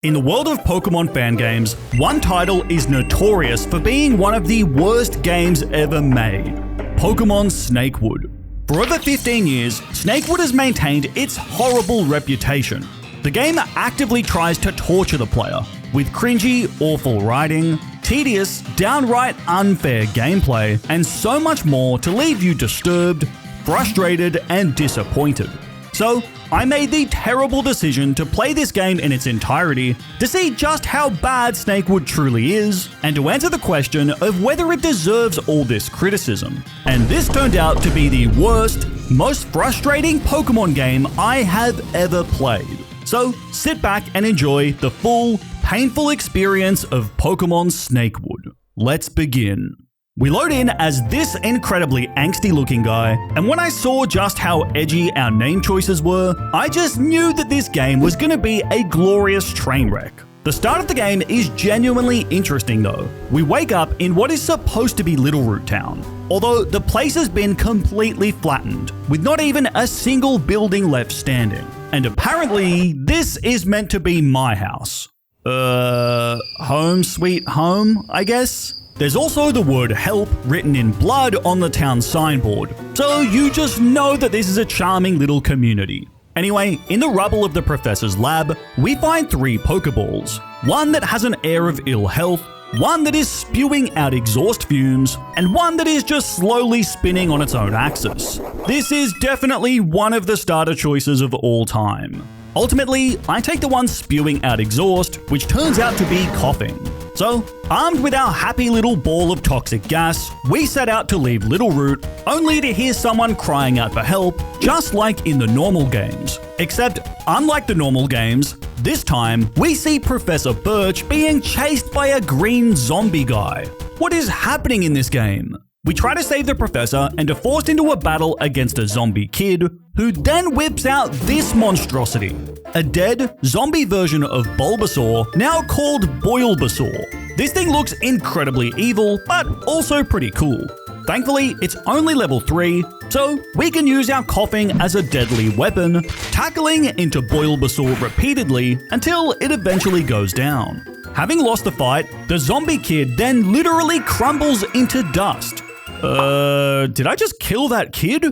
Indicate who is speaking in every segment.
Speaker 1: In the world of Pokemon fan games, one title is notorious for being one of the worst games ever made: Pokemon Snakewood. For over 15 years, Snakewood has maintained its horrible reputation. The game actively tries to torture the player, with cringy, awful writing, tedious, downright unfair gameplay, and so much more to leave you disturbed, frustrated, and disappointed. So, I made the terrible decision to play this game in its entirety to see just how bad Snakewood truly is, and to answer the question of whether it deserves all this criticism. And this turned out to be the worst, most frustrating Pokemon game I have ever played. So, sit back and enjoy the full, painful experience of Pokemon Snakewood. Let's begin. We load in as this incredibly angsty looking guy, and when I saw just how edgy our name choices were, I just knew that this game was going to be a glorious train wreck. The start of the game is genuinely interesting though. We wake up in what is supposed to be Littleroot Town, although the place has been completely flattened, with not even a single building left standing. And apparently, this is meant to be my house. Home sweet home, I guess? There's also the word help written in blood on the town signboard, so you just know that this is a charming little community. Anyway, in the rubble of the professor's lab, we find 3 Pokeballs. One that has an air of ill health, one that is spewing out exhaust fumes, and one that is just slowly spinning on its own axis. This is definitely one of the starter choices of all time. Ultimately, I take the one spewing out exhaust, which turns out to be coughing. So, armed with our happy little ball of toxic gas, we set out to leave Littleroot, only to hear someone crying out for help, just like in the normal games. Except, unlike the normal games, this time we see Professor Birch being chased by a green zombie guy. What is happening in this game? We try to save the professor and are forced into a battle against a zombie kid, who then whips out this monstrosity. A dead, zombie version of Bulbasaur, now called Boilbasaur. This thing looks incredibly evil, but also pretty cool. Thankfully, it's only level 3, so we can use our coughing as a deadly weapon, tackling into Boilbasaur repeatedly until it eventually goes down. Having lost the fight, the zombie kid then literally crumbles into dust. Did I just kill that kid?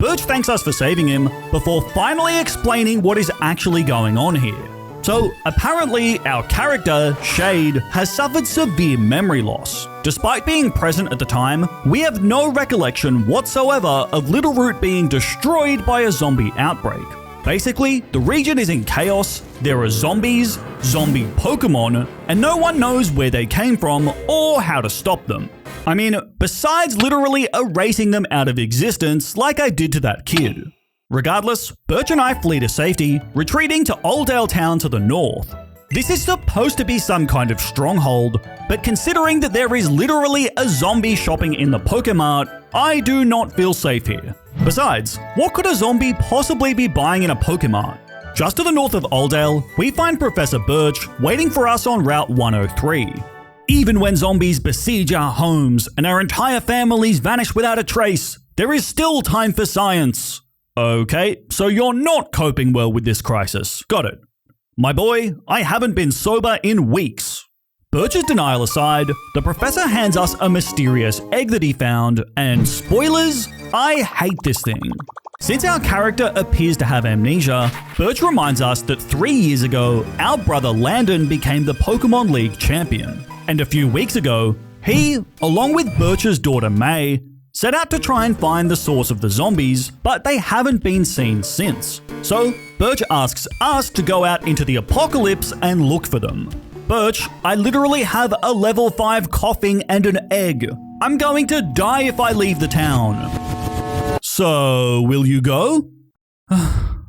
Speaker 1: Birch thanks us for saving him, before finally explaining what is actually going on here. So, apparently, our character, Shade, has suffered severe memory loss. Despite being present at the time, we have no recollection whatsoever of Littleroot being destroyed by a zombie outbreak. Basically, the region is in chaos, there are zombies, zombie Pokemon, and no one knows where they came from or how to stop them. I mean, besides literally erasing them out of existence like I did to that kid. Regardless, Birch and I flee to safety, retreating to Oldale Town to the north. This is supposed to be some kind of stronghold, but considering that there is literally a zombie shopping in the Pokemart, I do not feel safe here. Besides, what could a zombie possibly be buying in a Pokemart? Just to the north of Oldale, we find Professor Birch waiting for us on Route 103. Even when zombies besiege our homes and our entire families vanish without a trace, there is still time for science. Okay, so you're not coping well with this crisis. Got it. My boy, I haven't been sober in weeks. Birch's denial aside, the professor hands us a mysterious egg that he found, and spoilers, I hate this thing. Since our character appears to have amnesia, Birch reminds us that 3 years ago, our brother Landon became the Pokemon League champion. And a few weeks ago, he, along with Birch's daughter May, set out to try and find the source of the zombies, but they haven't been seen since. So, Birch asks us to go out into the apocalypse and look for them. Birch, I literally have a level 5 coughing and an egg. I'm going to die if I leave the town. So, will you go?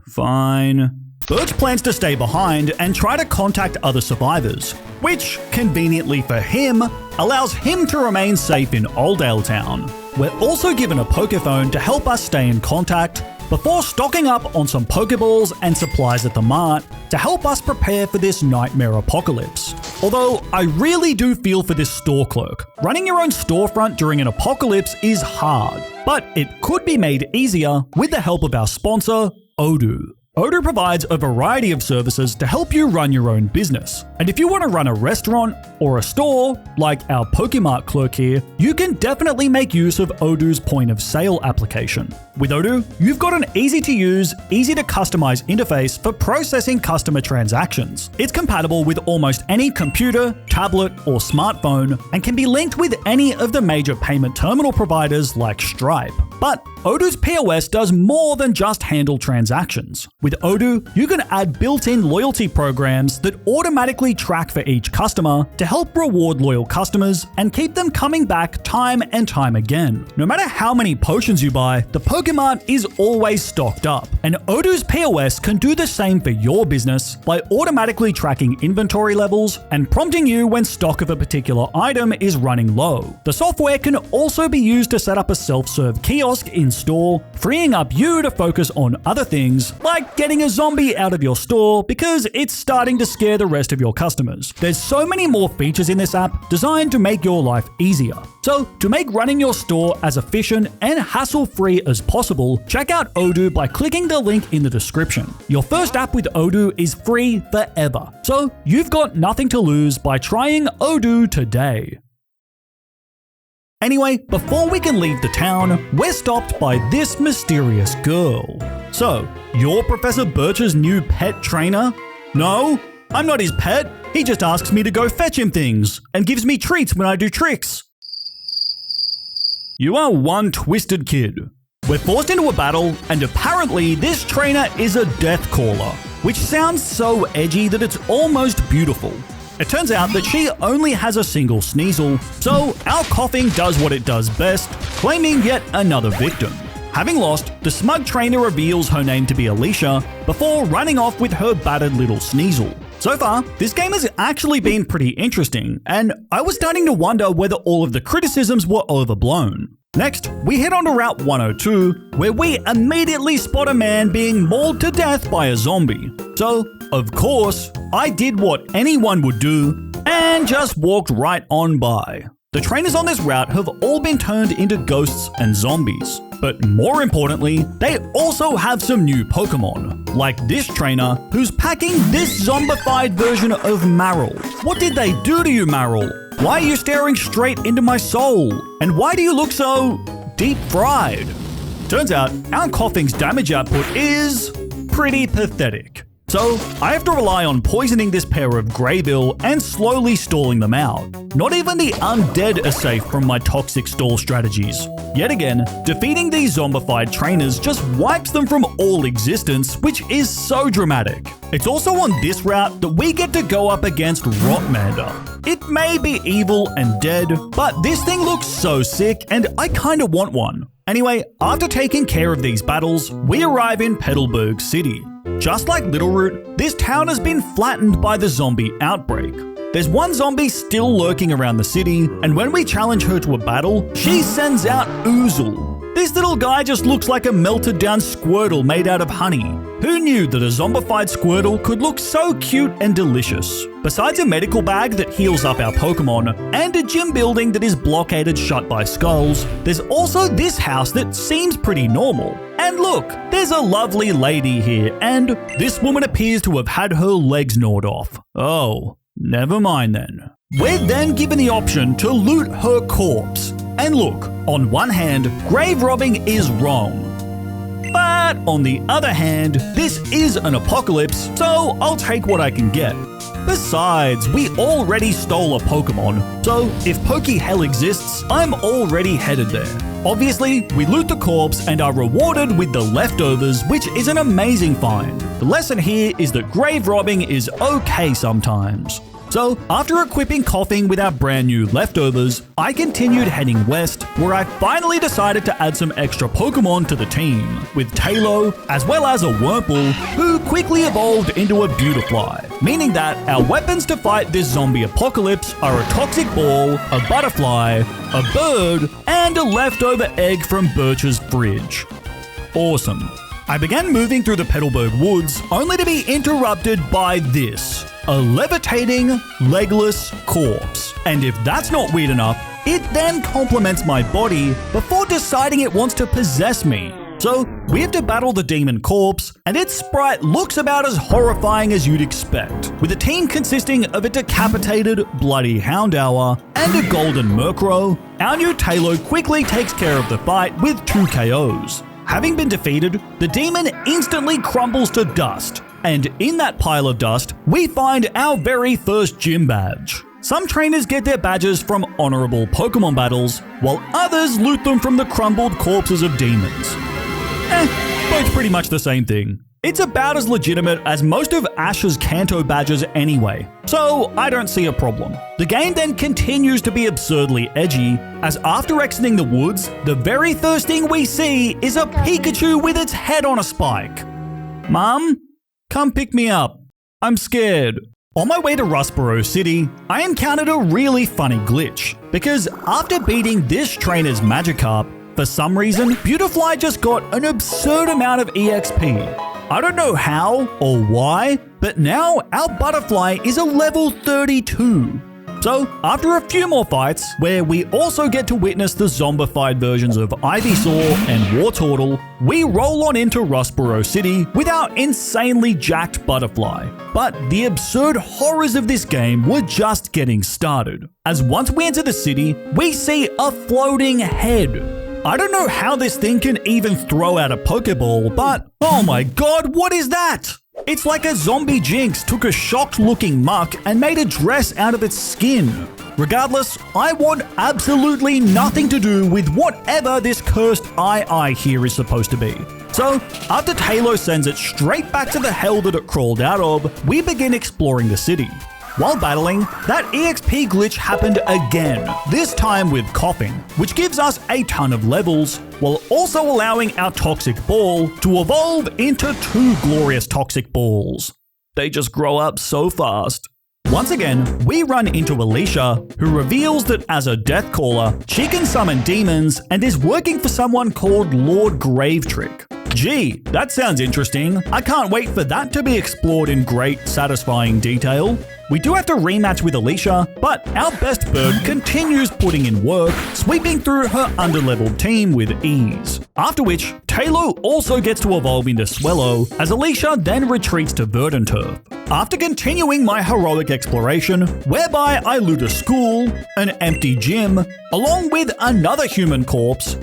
Speaker 1: Fine. Birch plans to stay behind and try to contact other survivors, which, conveniently for him, allows him to remain safe in Oldale Town. We're also given a Pokephone to help us stay in contact, before stocking up on some Pokeballs and supplies at the mart to help us prepare for this nightmare apocalypse. Although, I really do feel for this store clerk. Running your own storefront during an apocalypse is hard, but it could be made easier with the help of our sponsor, Odoo. Odoo provides a variety of services to help you run your own business. And if you want to run a restaurant or a store, like our Pokemart clerk here, you can definitely make use of Odoo's point of sale application. With Odoo, you've got an easy to use, easy to customize interface for processing customer transactions. It's compatible with almost any computer, tablet, or smartphone and can be linked with any of the major payment terminal providers like Stripe. But Odoo's POS does more than just handle transactions. With Odoo, you can add built-in loyalty programs that automatically track for each customer to help reward loyal customers and keep them coming back time and time again. No matter how many potions you buy, the Pokemart is always stocked up, and Odoo's POS can do the same for your business by automatically tracking inventory levels and prompting you when stock of a particular item is running low. The software can also be used to set up a self-serve kiosk in-store, freeing up you to focus on other things like getting a zombie out of your store because it's starting to scare the rest of your customers. There's so many more features in this app designed to make your life easier. So, to make running your store as efficient and hassle-free as possible, check out Odoo by clicking the link in the description. Your first app with Odoo is free forever, so you've got nothing to lose by trying Odoo today. Anyway, before we can leave the town, we're stopped by this mysterious girl. So, you're Professor Birch's new pet trainer? No, I'm not his pet. He just asks me to go fetch him things and gives me treats when I do tricks. You are one twisted kid. We're forced into a battle, and apparently this trainer is a death caller, which sounds so edgy that it's almost beautiful. It turns out that she only has a single Sneasel, so our coughing does what it does best, claiming yet another victim. Having lost, the smug trainer reveals her name to be Alicia before running off with her battered little Sneasel. So far, this game has actually been pretty interesting, and I was starting to wonder whether all of the criticisms were overblown. Next, we head on to Route 102, where we immediately spot a man being mauled to death by a zombie. So, of course, I did what anyone would do and just walked right on by. The trainers on this route have all been turned into ghosts and zombies. But more importantly, they also have some new Pokemon, like this trainer who's packing this zombified version of Marill. What did they do to you, Marill? Why are you staring straight into my soul? And why do you look so deep fried? Turns out, our coughing's damage output is pretty pathetic. So, I have to rely on poisoning this pair of Greybill and slowly stalling them out. Not even the undead are safe from my toxic stall strategies. Yet again, defeating these zombified trainers just wipes them from all existence, which is so dramatic. It's also on this route that we get to go up against Rotmander. It may be evil and dead, but this thing looks so sick and I kinda want one. Anyway, after taking care of these battles, we arrive in Petalburg City. Just like Littleroot, this town has been flattened by the zombie outbreak. There's one zombie still lurking around the city, and when we challenge her to a battle, she sends out Oozle. This little guy just looks like a melted down Squirtle made out of honey. Who knew that a zombified Squirtle could look so cute and delicious? Besides a medical bag that heals up our Pokemon, and a gym building that is blockaded shut by skulls, there's also this house that seems pretty normal. And look, there's a lovely lady here, and this woman appears to have had her legs gnawed off. Oh, never mind then. We're then given the option to loot her corpse. And look, on one hand, grave robbing is wrong. But on the other hand, this is an apocalypse, so I'll take what I can get. Besides, we already stole a Pokemon, so if Pokehell exists, I'm already headed there. Obviously, we loot the corpse and are rewarded with the leftovers, which is an amazing find. The lesson here is that grave robbing is okay sometimes. So, after equipping Coughing with our brand new leftovers, I continued heading west, where I finally decided to add some extra Pokemon to the team, with Tailo, as well as a Wurmple, who quickly evolved into a Beautifly, meaning that our weapons to fight this zombie apocalypse are a toxic ball, a butterfly, a bird, and a leftover egg from Birch's fridge. Awesome. I began moving through the Petalburg woods, only to be interrupted by this. A levitating, legless corpse. And if that's not weird enough, it then complements my body before deciding it wants to possess me. So we have to battle the demon corpse, and its sprite looks about as horrifying as you'd expect, with a team consisting of a decapitated, bloody Houndour and a golden Murkrow. Our new Tailo quickly takes care of the fight with 2 KOs. Having been defeated, the demon instantly crumbles to dust, and in that pile of dust, we find our very first gym badge. Some trainers get their badges from honorable Pokemon battles, while others loot them from the crumbled corpses of demons. Both pretty much the same thing. It's about as legitimate as most of Ash's Kanto badges anyway, so I don't see a problem. The game then continues to be absurdly edgy, as after exiting the woods, the very first thing we see is a Pikachu with its head on a spike. Mom, come pick me up. I'm scared. On my way to Rustboro City, I encountered a really funny glitch, because after beating this trainer's Magikarp, for some reason, Beautifly just got an absurd amount of EXP. I don't know how or why, but now our Butterfly is a level 32. So, after a few more fights, where we also get to witness the zombified versions of Ivysaur and Wartortle, we roll on into Rustboro City with our insanely jacked Butterfly. But the absurd horrors of this game were just getting started, as once we enter the city, we see a floating head. I don't know how this thing can even throw out a Pokeball, but oh my god, what is that? It's like a zombie Jinx took a shocked-looking muck and made a dress out of its skin. Regardless, I want absolutely nothing to do with whatever this cursed eye here is supposed to be. So, after Tailo sends it straight back to the hell that it crawled out of, we begin exploring the city. While battling, that EXP glitch happened again, this time with coughing, which gives us a ton of levels, while also allowing our Toxic Ball to evolve into 2 glorious Toxic Balls. They just grow up so fast. Once again, we run into Alicia, who reveals that as a Death Caller, she can summon demons and is working for someone called Lord Gravetrick. Gee, that sounds interesting. I can't wait for that to be explored in great, satisfying detail. We do have to rematch with Alicia, but our best bird continues putting in work, sweeping through her underleveled team with ease. After which, Tailo also gets to evolve into Swellow, as Alicia then retreats to Verdanturf. After continuing my heroic exploration, whereby I loot a school, an empty gym, along with another human corpse,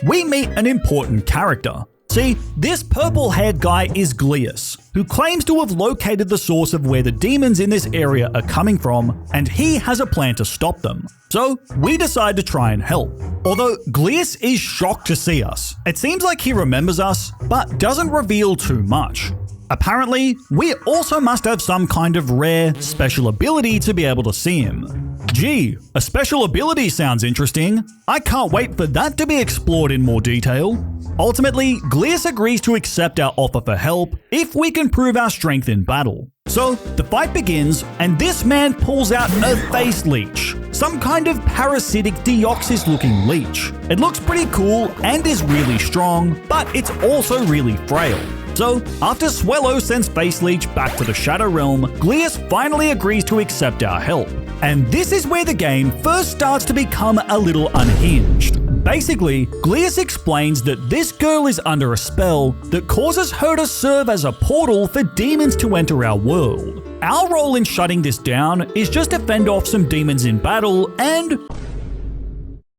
Speaker 1: we meet an important character. See, this purple-haired guy is Glius, who claims to have located the source of where the demons in this area are coming from, and he has a plan to stop them. So, we decide to try and help. Although Glius is shocked to see us. It seems like he remembers us, but doesn't reveal too much. Apparently, we also must have some kind of rare, special ability to be able to see him. Gee, a special ability sounds interesting. I can't wait for that to be explored in more detail. Ultimately, Glius agrees to accept our offer for help if we can prove our strength in battle. So, the fight begins, and this man pulls out a face leech, some kind of parasitic Deoxys-looking leech. It looks pretty cool and is really strong, but it's also really frail. So, after Swellow sends Face Leech back to the Shadow Realm, Glius finally agrees to accept our help. And this is where the game first starts to become a little unhinged. Basically, Glius explains that this girl is under a spell that causes her to serve as a portal for demons to enter our world. Our role in shutting this down is just to fend off some demons in battle and...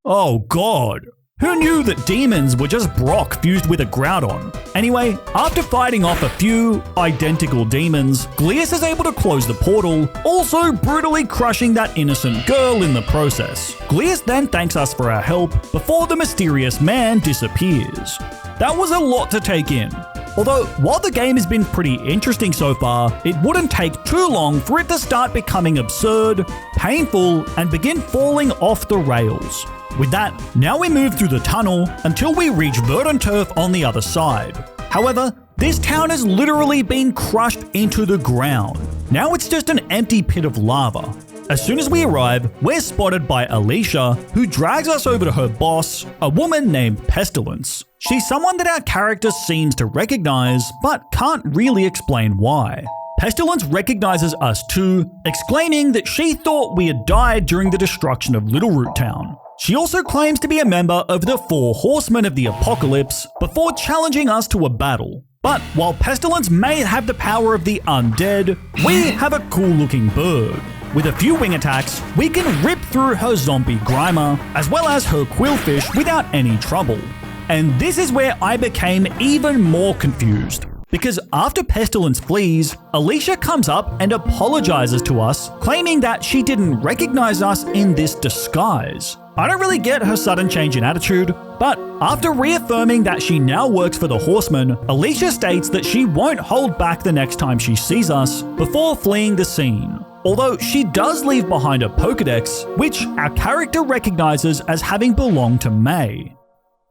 Speaker 1: oh god. Who knew that demons were just Brock fused with a Groudon? Anyway, after fighting off a few identical demons, Glius is able to close the portal, also brutally crushing that innocent girl in the process. Glius then thanks us for our help before the mysterious man disappears. That was a lot to take in. Although, while the game has been pretty interesting so far, it wouldn't take too long for it to start becoming absurd, painful, and begin falling off the rails. With that, now we move through the tunnel until we reach Verdanturf on the other side. However, this town has literally been crushed into the ground. Now it's just an empty pit of lava. As soon as we arrive, we're spotted by Alicia, who drags us over to her boss, a woman named Pestilence. She's someone that our character seems to recognize, but can't really explain why. Pestilence recognizes us too, exclaiming that she thought we had died during the destruction of Littleroot Town. She also claims to be a member of the 4 Horsemen of the Apocalypse before challenging us to a battle. But while Pestilence may have the power of the undead, we have a cool-looking bird. With a few wing attacks, we can rip through her zombie Grimer, as well as her Quillfish without any trouble. And this is where I became even more confused. Because after Pestilence flees, Alicia comes up and apologizes to us, claiming that she didn't recognize us in this disguise. I don't really get her sudden change in attitude, but after reaffirming that she now works for the Horsemen, Alicia states that she won't hold back the next time she sees us before fleeing the scene. Although she does leave behind a Pokedex, which our character recognizes as having belonged to May.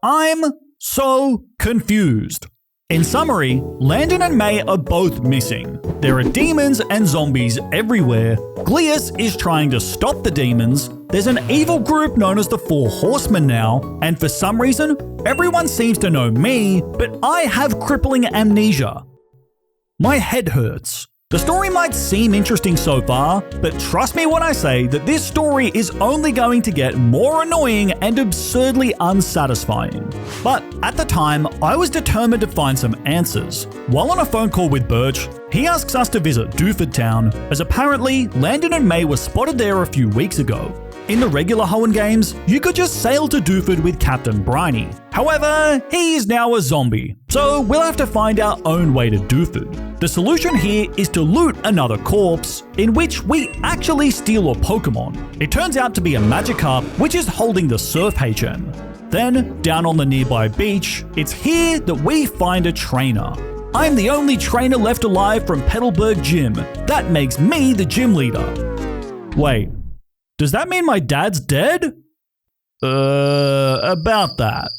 Speaker 1: I'm so confused. In summary, Landon and May are both missing. There are demons and zombies everywhere. Glius is trying to stop the demons. There's an evil group known as the 4 Horsemen now, and for some reason, everyone seems to know me, but I have crippling amnesia. My head hurts. The story might seem interesting so far, but trust me when I say that this story is only going to get more annoying and absurdly unsatisfying. But at the time, I was determined to find some answers. While on a phone call with Birch, he asks us to visit Dewford Town, as apparently Landon and May were spotted there a few weeks ago. In the regular Hoenn games, you could just sail to Dewford with Captain Briny. However, he is now a zombie, so we'll have to find our own way to Dewford. The solution here is to loot another corpse, in which we actually steal a Pokémon. It turns out to be a Magikarp, which is holding the Surf HM. Then, down on the nearby beach, it's here that we find a trainer. I'm the only trainer left alive from Petalburg Gym. That makes me the gym leader. Wait. Does that mean my dad's dead? About that.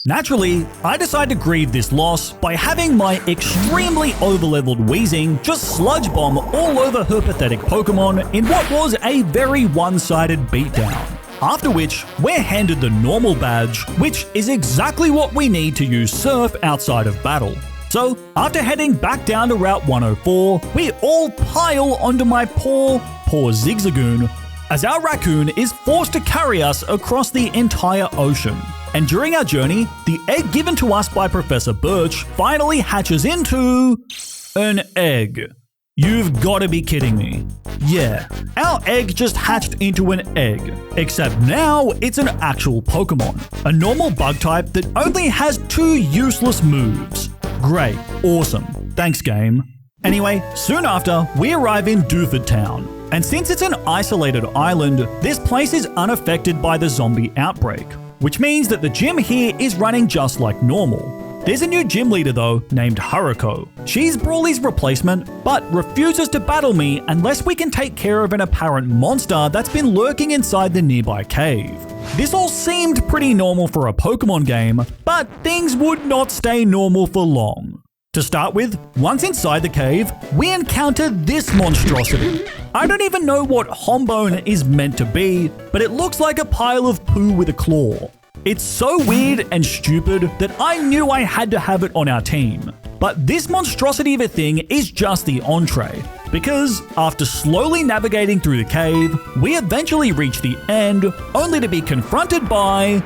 Speaker 1: Naturally, I decide to grieve this loss by having my extremely overleveled Weezing just sludge bomb all over her pathetic Pokemon in what was a very one-sided beatdown. After which, we're handed the normal badge, which is exactly what we need to use Surf outside of battle. So, after heading back down to Route 104, we all pile onto my poor Zigzagoon, as our raccoon is forced to carry us across the entire ocean. And during our journey, the egg given to us by Professor Birch finally hatches into an egg. You've got to be kidding me. Yeah, our egg just hatched into an egg, except now it's an actual Pokemon, a normal bug type that only has 2 useless moves. Great, awesome, thanks game. Anyway, soon after, we arrive in Dewford Town. And since it's an isolated island, this place is unaffected by the zombie outbreak, which means that the gym here is running just like normal. There's a new gym leader though, named Haruko. She's Brawly's replacement, but refuses to battle me unless we can take care of an apparent monster that's been lurking inside the nearby cave. This all seemed pretty normal for a Pokemon game, but things would not stay normal for long. To start with, once inside the cave, we encounter this monstrosity. I don't even know what Hombone is meant to be, but it looks like a pile of poo with a claw. It's so weird and stupid that I knew I had to have it on our team. But this monstrosity of a thing is just the entree, because after slowly navigating through the cave, we eventually reach the end, only to be confronted by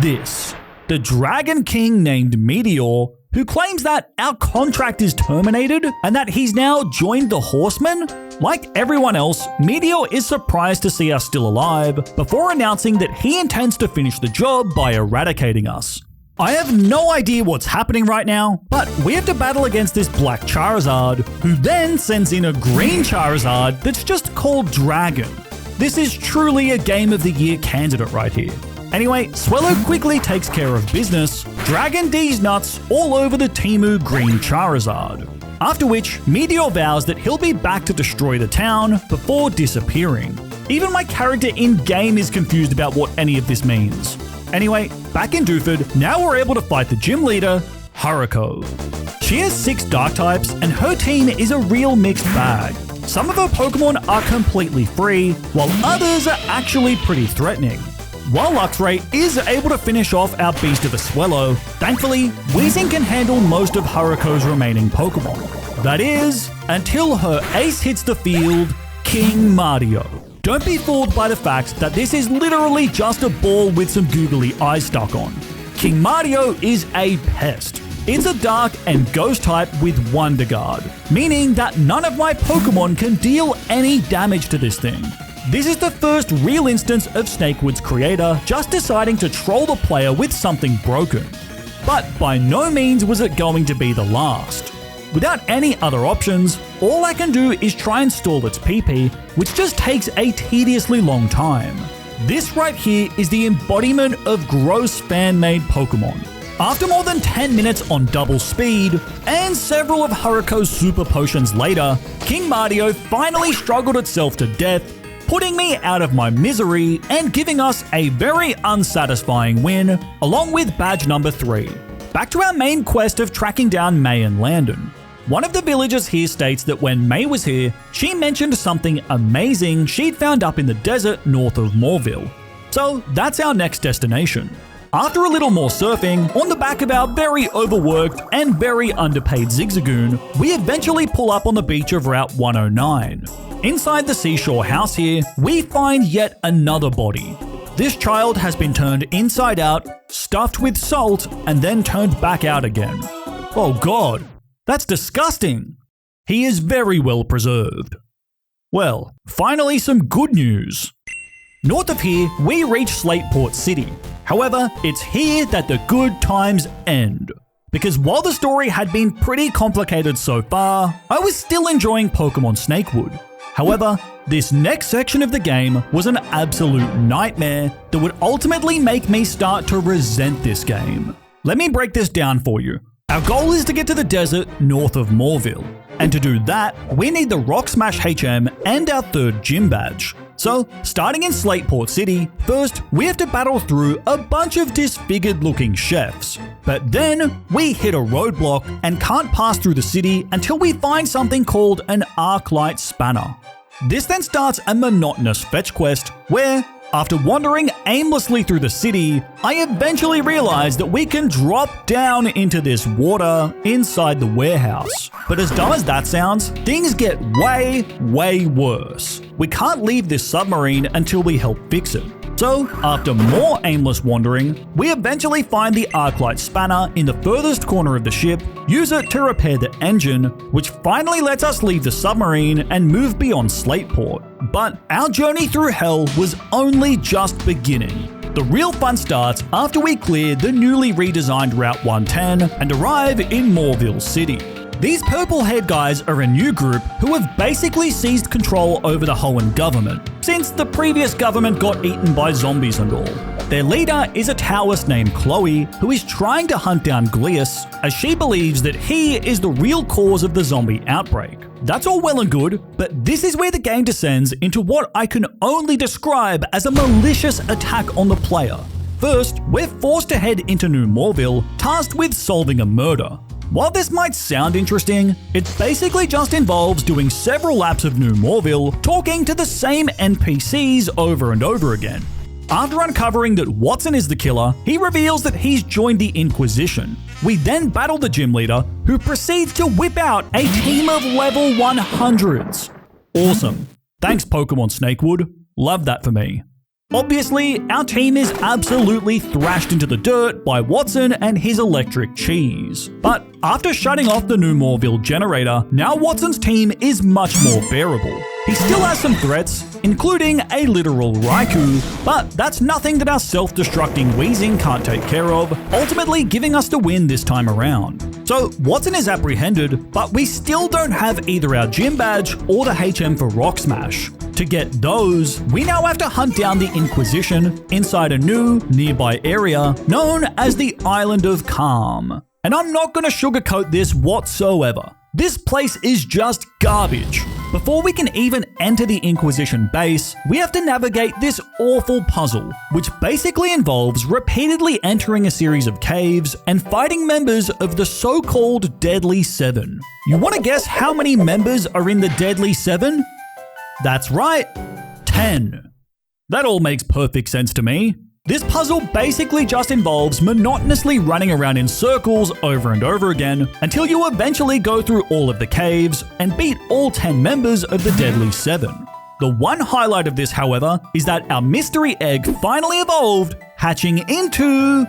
Speaker 1: this. The Dragon King named Meteor, who claims that our contract is terminated and that he's now joined the Horsemen. Like everyone else, Meteor is surprised to see us still alive before announcing that he intends to finish the job by eradicating us. I have no idea what's happening right now, but we have to battle against this black Charizard, who then sends in a green Charizard that's just called Dragon. This is truly a Game of the Year candidate right here. Anyway, Swellow quickly takes care of business, Dragon D's nuts all over the Temu green Charizard. After which, Meteor vows that he'll be back to destroy the town before disappearing. Even my character in-game is confused about what any of this means. Anyway, back in Dewford, now we're able to fight the gym leader, Haruko. She has 6 dark types and her team is a real mixed bag. Some of her Pokemon are completely free, while others are actually pretty threatening. While Luxray is able to finish off our beast of a Swellow, thankfully, Weezing can handle most of Haruko's remaining Pokemon. That is, until her ace hits the field, King Mario. Don't be fooled by the fact that this is literally just a ball with some googly eyes stuck on. King Mario is a pest. It's a dark and ghost type with Wonder Guard, meaning that none of my Pokemon can deal any damage to this thing. This is the first real instance of Snakewood's creator just deciding to troll the player with something broken. But by no means was it going to be the last. Without any other options, all I can do is try and stall its PP, which just takes a tediously long time. This right here is the embodiment of gross fan-made Pokemon. After more than 10 minutes on double speed, and several of Haruko's super potions later, King Mario finally struggled itself to death, putting me out of my misery and giving us a very unsatisfying win, along with badge number 3. Back to our main quest of tracking down May and Landon. One of the villagers here states that when May was here, she mentioned something amazing she'd found up in the desert north of Moorville. So that's our next destination. After a little more surfing, on the back of our very overworked and very underpaid Zigzagoon, we eventually pull up on the beach of Route 109. Inside the seashore house here, we find yet another body. This child has been turned inside out, stuffed with salt, and then turned back out again. Oh god, that's disgusting! He is very well preserved. Well, finally some good news. North of here, we reach Slateport City. However, it's here that the good times end. Because while the story had been pretty complicated so far, I was still enjoying Pokémon Snakewood. However, this next section of the game was an absolute nightmare that would ultimately make me start to resent this game. Let me break this down for you. Our goal is to get to the desert north of Moorville, and to do that, we need the Rock Smash HM and our 3rd gym badge. So, starting in Slateport City, first we have to battle through a bunch of disfigured looking chefs. But then, we hit a roadblock and can't pass through the city until we find something called an Arclight Spanner. This then starts a monotonous fetch quest where, after wandering aimlessly through the city, I eventually realized that we can drop down into this water inside the warehouse. But as dumb as that sounds, things get way worse. We can't leave this submarine until we help fix it. So, after more aimless wandering, we eventually find the Arclight Spanner in the furthest corner of the ship, use it to repair the engine, which finally lets us leave the submarine and move beyond Slateport. But our journey through hell was only just beginning. The real fun starts after we clear the newly redesigned Route 110 and arrive in Moorville City. These purple-haired guys are a new group who have basically seized control over the Hoenn government, since the previous government got eaten by zombies and all. Their leader is a Taoist named Chloe, who is trying to hunt down Glius, as she believes that he is the real cause of the zombie outbreak. That's all well and good, but this is where the game descends into what I can only describe as a malicious attack on the player. First, we're forced to head into New Moorville, tasked with solving a murder. While this might sound interesting, it basically just involves doing several laps of New Moorville, talking to the same NPCs over and over again. After uncovering that Watson is the killer, he reveals that he's joined the Inquisition. We then battle the gym leader, who proceeds to whip out a team of level 100s. Awesome. Thanks Pokémon Snakewood. Love that for me. Obviously, our team is absolutely thrashed into the dirt by Watson and his electric cheese. But after shutting off the New Moorville generator, now Watson's team is much more bearable. He still has some threats, including a literal Raikou, but that's nothing that our self-destructing Weezing can't take care of, ultimately giving us the win this time around. So Watson is apprehended, but we still don't have either our gym badge or the HM for Rock Smash. To get those, we now have to hunt down the Inquisition inside a new, nearby area known as the Island of Calm. And I'm not going to sugarcoat this whatsoever. This place is just garbage. Before we can even enter the Inquisition base, we have to navigate this awful puzzle, which basically involves repeatedly entering a series of caves and fighting members of the so-called Deadly Seven. You want to guess how many members are in the Deadly Seven? That's right, 10. That all makes perfect sense to me. This puzzle basically just involves monotonously running around in circles over and over again until you eventually go through all of the caves and beat all 10 members of the Deadly Seven. The one highlight of this, however, is that our mystery egg finally evolved, hatching into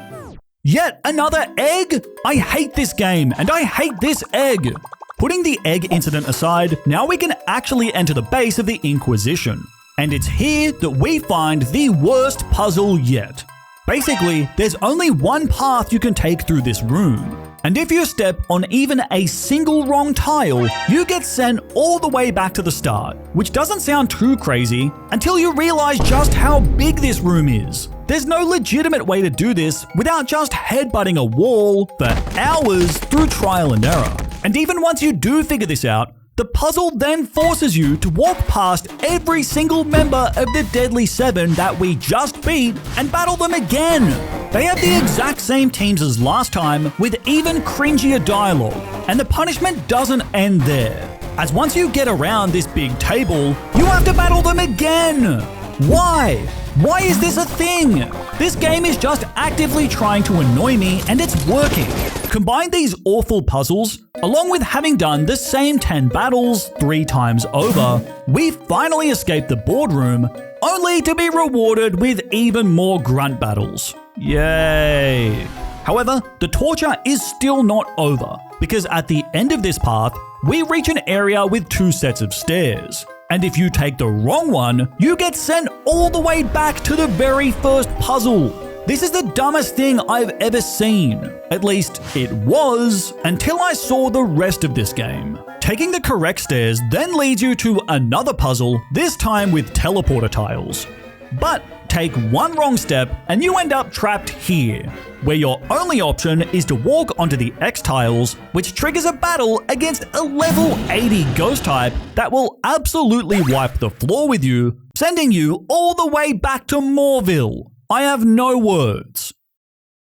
Speaker 1: yet another egg? I hate this game, and I hate this egg. Putting the egg incident aside, now we can actually enter the base of the Inquisition. And it's here that we find the worst puzzle yet. Basically, there's only one path you can take through this room. And if you step on even a single wrong tile, you get sent all the way back to the start, which doesn't sound too crazy until you realize just how big this room is. There's no legitimate way to do this without just headbutting a wall for hours through trial and error. And even once you do figure this out, the puzzle then forces you to walk past every single member of the Deadly Seven that we just beat and battle them again. They have the exact same teams as last time with even cringier dialogue, and the punishment doesn't end there. As once you get around this big table, you have to battle them again. Why? Why is this a thing? This game is just actively trying to annoy me, and it's working. Combine these awful puzzles, along with having done the same 10 battles 3 times over, we finally escape the boardroom, only to be rewarded with even more grunt battles. Yay! However, the torture is still not over, because at the end of this path, we reach an area with 2 sets of stairs. And if you take the wrong one, you get sent all the way back to the very first puzzle. This is the dumbest thing I've ever seen. At least, it was, until I saw the rest of this game. Taking the correct stairs then leads you to another puzzle, this time with teleporter tiles. But take one wrong step and you end up trapped here, where your only option is to walk onto the X tiles, which triggers a battle against a level 80 ghost type that will absolutely wipe the floor with you, sending you all the way back to Moorville. I have no words.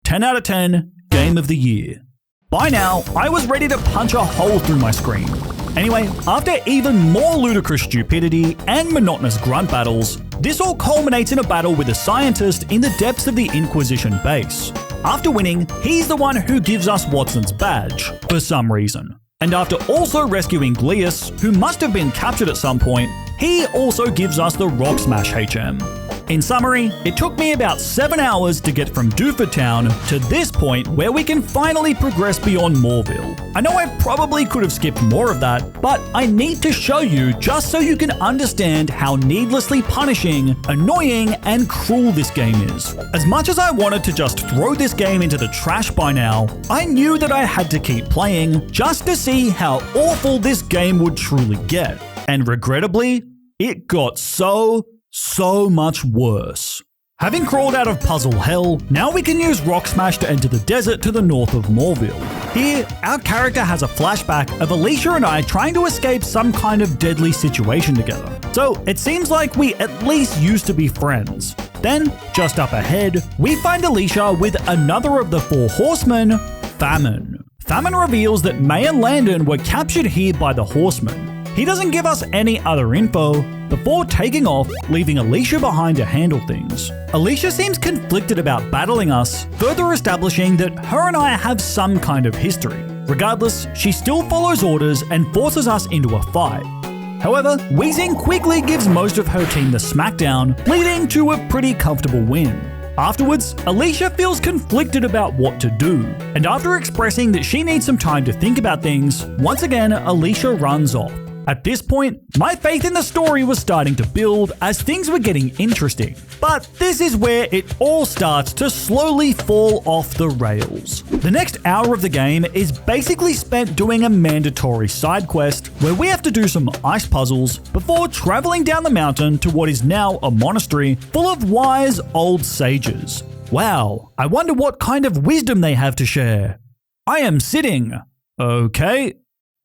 Speaker 1: 10 out of 10, Game of the Year. By now, I was ready to punch a hole through my screen. Anyway, after even more ludicrous stupidity and monotonous grunt battles, this all culminates in a battle with a scientist in the depths of the Inquisition base. After winning, he's the one who gives us Watson's badge, for some reason. And after also rescuing Glius, who must have been captured at some point, he also gives us the Rock Smash HM. In summary, it took me about 7 hours to get from Dooford Town to this point where we can finally progress beyond Moorville. I know I probably could have skipped more of that, but I need to show you just so you can understand how needlessly punishing, annoying, and cruel this game is. As much as I wanted to just throw this game into the trash by now, I knew that I had to keep playing just to see how awful this game would truly get. And regrettably, it got so much worse. Having crawled out of puzzle hell, now we can use Rock Smash to enter the desert to the north of Moorville. Here, our character has a flashback of Alicia and I trying to escape some kind of deadly situation together. So it seems like we at least used to be friends. Then, just up ahead, we find Alicia with another of the 4 horsemen, Famine. Famine reveals that May and Landon were captured here by the horsemen. He doesn't give us any other info before taking off, leaving Alicia behind to handle things. Alicia seems conflicted about battling us, further establishing that her and I have some kind of history. Regardless, she still follows orders and forces us into a fight. However, Weezing quickly gives most of her team the smackdown, leading to a pretty comfortable win. Afterwards, Alicia feels conflicted about what to do, and after expressing that she needs some time to think about things, once again, Alicia runs off. At this point, my faith in the story was starting to build as things were getting interesting. But this is where it all starts to slowly fall off the rails. The next hour of the game is basically spent doing a mandatory side quest where we have to do some ice puzzles before traveling down the mountain to what is now a monastery full of wise old sages. Wow, I wonder what kind of wisdom they have to share. I am sitting. Okay.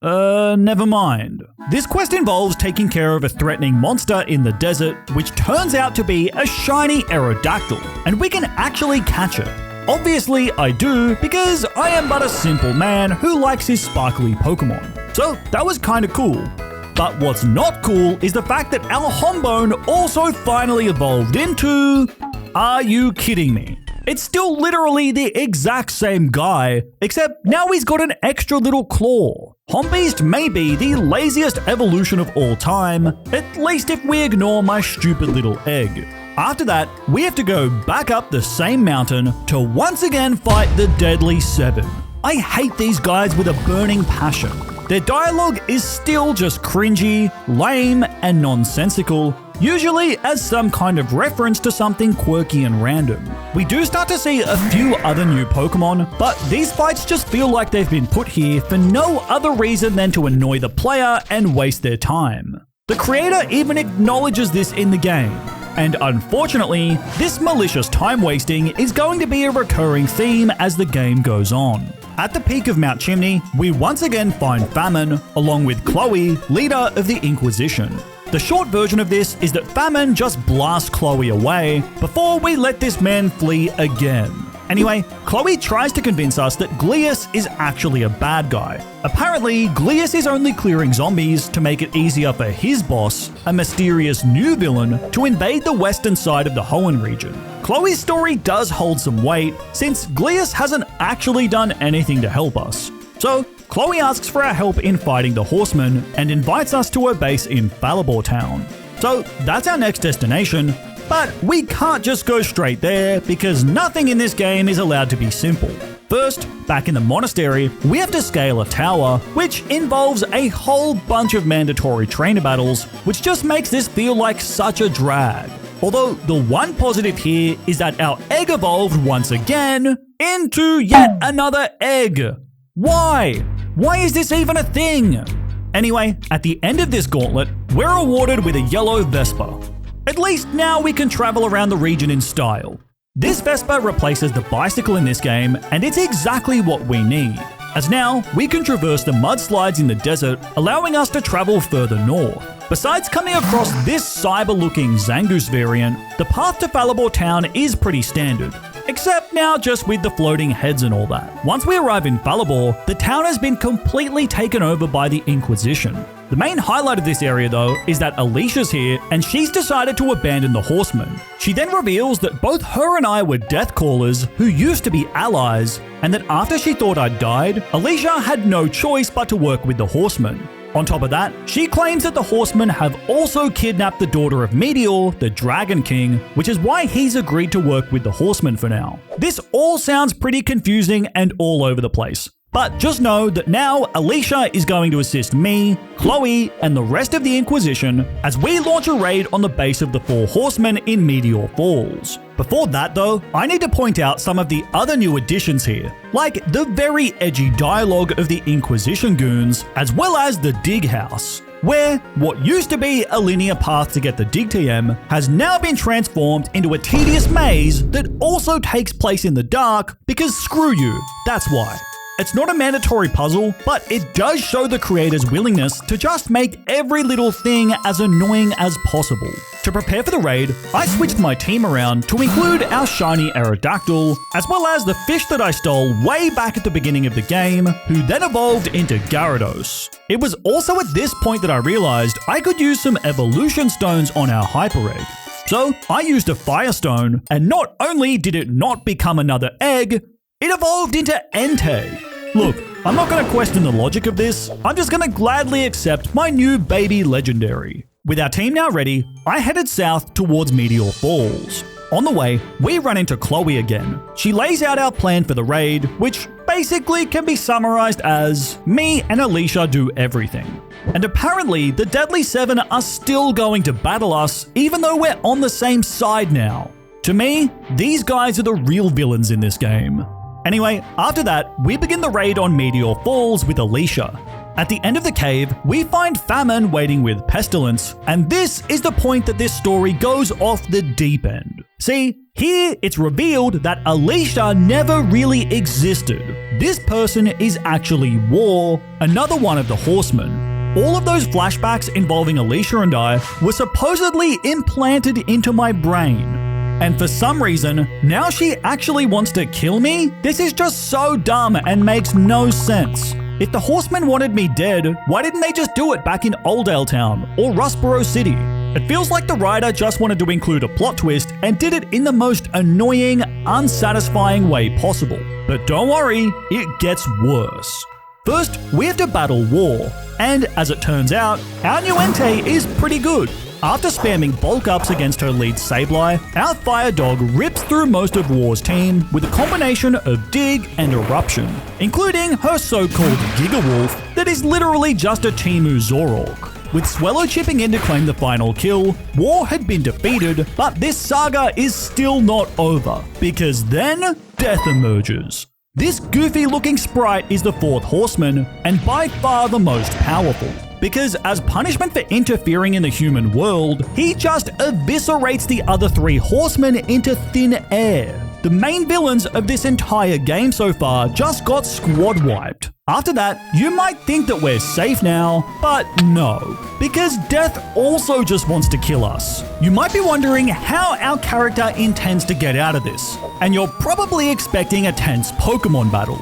Speaker 1: Never mind. This quest involves taking care of a threatening monster in the desert, which turns out to be a shiny Aerodactyl, and we can actually catch it. Obviously, I do, because I am but a simple man who likes his sparkly Pokémon. So that was kinda cool. But what's not cool is the fact that our Hombone also finally evolved into... Are you kidding me? It's still literally the exact same guy, except now he's got an extra little claw. Hombeast may be the laziest evolution of all time, at least if we ignore my stupid little egg. After that, we have to go back up the same mountain to once again fight the Deadly Seven. I hate these guys with a burning passion. Their dialogue is still just cringy, lame, and nonsensical, usually as some kind of reference to something quirky and random. We do start to see a few other new Pokemon, but these fights just feel like they've been put here for no other reason than to annoy the player and waste their time. The creator even acknowledges this in the game, and unfortunately, this malicious time wasting is going to be a recurring theme as the game goes on. At the peak of Mount Chimney, we once again find Famine, along with Chloe, leader of the Inquisition. The short version of this is that Famine just blasts Chloe away before we let this man flee again. Anyway, Chloe tries to convince us that Glius is actually a bad guy. Apparently, Glius is only clearing zombies to make it easier for his boss, a mysterious new villain, to invade the western side of the Hoenn region. Chloe's story does hold some weight, since Glius hasn't actually done anything to help us. So, Chloe asks for our help in fighting the horsemen and invites us to her base in Falibor Town. So, that's our next destination. But we can't just go straight there because nothing in this game is allowed to be simple. First, back in the monastery, we have to scale a tower, which involves a whole bunch of mandatory trainer battles, which just makes this feel like such a drag. Although the one positive here is that our egg evolved once again into yet another egg. Why? Why is this even a thing? Anyway, at the end of this gauntlet, we're awarded with a yellow Vespa. At least now we can travel around the region in style. This Vespa replaces the bicycle in this game, and it's exactly what we need, as now we can traverse the mudslides in the desert, allowing us to travel further north. Besides coming across this cyber-looking Zangoose variant, the path to Falibor Town is pretty standard, except now just with the floating heads and all that. Once we arrive in Falibor, the town has been completely taken over by the Inquisition. The main highlight of this area though is that Alicia's here and she's decided to abandon the horsemen. She then reveals that both her and I were death callers who used to be allies, and that after she thought I'd died, Alicia had no choice but to work with the horsemen. On top of that, she claims that the horsemen have also kidnapped the daughter of Meteor, the Dragon King, which is why he's agreed to work with the horsemen for now. This all sounds pretty confusing and all over the place. But just know that now Alicia is going to assist me, Chloe, and the rest of the Inquisition as we launch a raid on the base of the 4 horsemen in Meteor Falls. Before that though, I need to point out some of the other new additions here, like the very edgy dialogue of the Inquisition goons, as well as the Dig House, where what used to be a linear path to get the Dig TM has now been transformed into a tedious maze that also takes place in the dark because screw you, that's why. It's not a mandatory puzzle, but it does show the creator's willingness to just make every little thing as annoying as possible. To prepare for the raid, I switched my team around to include our shiny Aerodactyl, as well as the fish that I stole way back at the beginning of the game, who then evolved into Gyarados. It was also at this point that I realized I could use some evolution stones on our Hyper Egg. So I used a Firestone, and not only did it not become another egg, it evolved into Entei. Look, I'm not going to question the logic of this, I'm just going to gladly accept my new baby legendary. With our team now ready, I headed south towards Meteor Falls. On the way, we run into Chloe again. She lays out our plan for the raid, which basically can be summarized as me and Alicia do everything. And apparently, the Deadly Seven are still going to battle us, even though we're on the same side now. To me, these guys are the real villains in this game. Anyway, after that, we begin the raid on Meteor Falls with Alicia. At the end of the cave, we find Famine waiting with Pestilence, and this is the point that this story goes off the deep end. See, here it's revealed that Alicia never really existed. This person is actually War, another one of the horsemen. All of those flashbacks involving Alicia and I were supposedly implanted into my brain. And for some reason, now she actually wants to kill me? This is just so dumb and makes no sense. If the horsemen wanted me dead, why didn't they just do it back in Oldale Town or Rustboro City? It feels like the writer just wanted to include a plot twist and did it in the most annoying, unsatisfying way possible. But don't worry, it gets worse. First, we have to battle War, and as it turns out, our new Entei is pretty good. After spamming bulk ups against her lead Sableye, our Fire Dog rips through most of War's team with a combination of Dig and Eruption, including her so-called Giga Wolf that is literally just a Timu Zorork. With Swellow chipping in to claim the final kill, War had been defeated, but this saga is still not over, because then Death emerges. This goofy-looking sprite is the fourth horseman, and by far the most powerful. Because as punishment for interfering in the human world, he just eviscerates the other three horsemen into thin air. The main villains of this entire game so far just got squad wiped. After that, you might think that we're safe now, but no, because Death also just wants to kill us. You might be wondering how our character intends to get out of this, and you're probably expecting a tense Pokemon battle.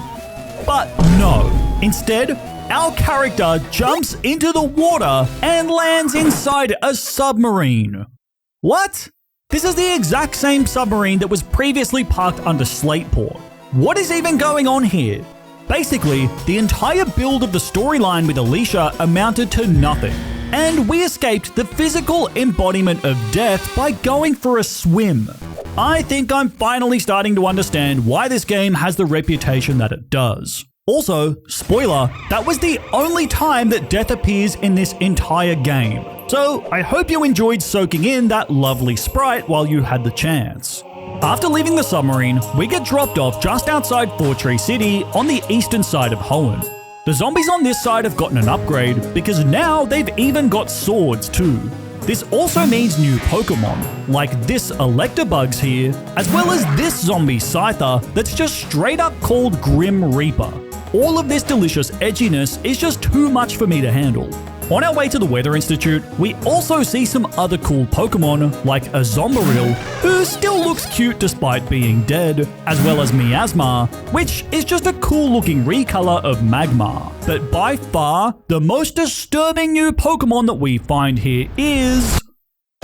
Speaker 1: But no, instead, our character jumps into the water and lands inside a submarine. What? This is the exact same submarine that was previously parked under Slateport. What is even going on here? Basically, the entire build of the storyline with Alicia amounted to nothing, and we escaped the physical embodiment of death by going for a swim. I think I'm finally starting to understand why this game has the reputation that it does. Also, spoiler, that was the only time that Death appears in this entire game. So I hope you enjoyed soaking in that lovely sprite while you had the chance. After leaving the submarine, we get dropped off just outside Fortree City on the eastern side of Hoenn. The zombies on this side have gotten an upgrade because now they've even got swords too. This also means new Pokemon, like this Electabuzz here, as well as this zombie Scyther that's just straight up called Grim Reaper. All of this delicious edginess is just too much for me to handle. On our way to the Weather Institute, we also see some other cool Pokemon like a Zombaril, who still looks cute despite being dead, as well as Miasma, which is just a cool looking recolor of Magmar. But by far, the most disturbing new Pokemon that we find here is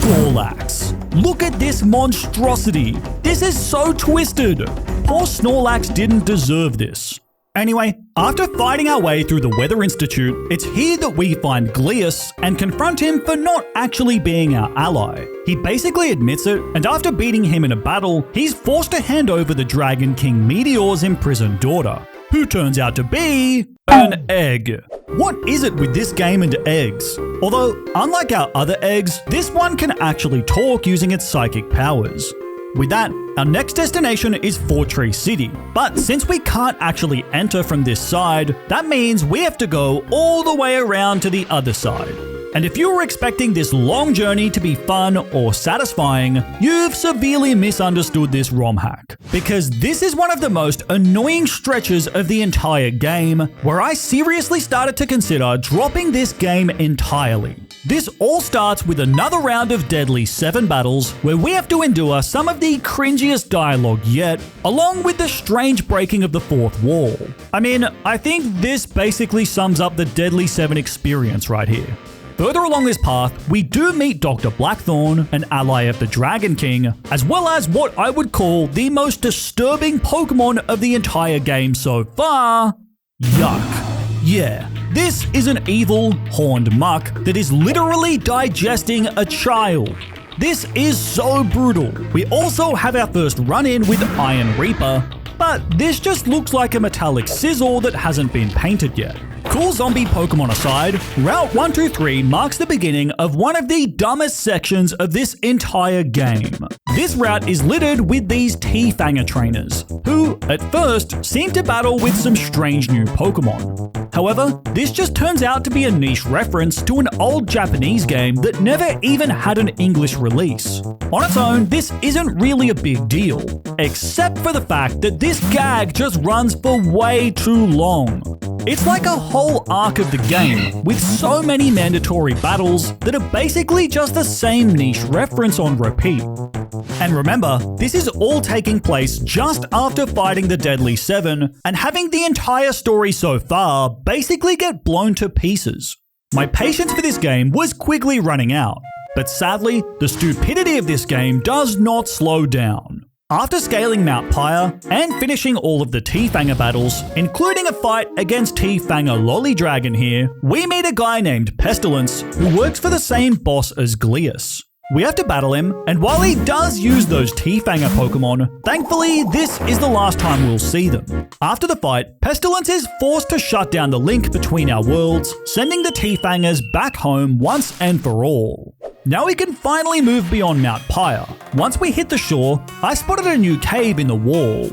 Speaker 1: Snorlax. Look at this monstrosity. This is so twisted. Poor Snorlax didn't deserve this. Anyway, after fighting our way through the Weather Institute, it's here that we find Glius and confront him for not actually being our ally. He basically admits it, and after beating him in a battle, he's forced to hand over the Dragon King Meteor's imprisoned daughter, who turns out to be an egg. What is it with this game and eggs? Although, unlike our other eggs, this one can actually talk using its psychic powers. With that, our next destination is Fortree City, but since we can't actually enter from this side, that means we have to go all the way around to the other side. And if you were expecting this long journey to be fun or satisfying, you've severely misunderstood this ROM hack. Because this is one of the most annoying stretches of the entire game, where I seriously started to consider dropping this game entirely. This all starts with another round of Deadly 7 battles where we have to endure some of the cringiest dialogue yet, along with the strange breaking of the fourth wall. I mean, I think this basically sums up the Deadly 7 experience right here. Further along this path, we do meet Dr. Blackthorn, an ally of the Dragon King, as well as what I would call the most disturbing Pokemon of the entire game so far, Yuck. Yeah, this is an evil, horned muck that is literally digesting a child. This is so brutal. We also have our first run-in with Iron Reaper, but this just looks like a metallic sizzle that hasn't been painted yet. Cool zombie Pokemon aside, Route 123 marks the beginning of one of the dumbest sections of this entire game. This route is littered with these T-Fanger trainers, who, at first, seem to battle with some strange new Pokemon. However, this just turns out to be a niche reference to an old Japanese game that never even had an English release. On its own, this isn't really a big deal, except for the fact that this gag just runs for way too long. It's like a whole arc of the game, with so many mandatory battles that are basically just the same niche reference on repeat. And remember, this is all taking place just after fighting the Deadly 7 and having the entire story so far basically get blown to pieces. My patience for this game was quickly running out, but sadly, the stupidity of this game does not slow down. After scaling Mount Pyre and finishing all of the T-Fanger battles, including a fight against T-Fanger Lolly Dragon here, we meet a guy named Pestilence who works for the same boss as Glius. We have to battle him, and while he does use those T-Fanger Pokemon, thankfully this is the last time we'll see them. After the fight, Pestilence is forced to shut down the link between our worlds, sending the T-Fangers back home once and for all. Now we can finally move beyond Mount Pyre. Once we hit the shore, I spotted a new cave in the wall.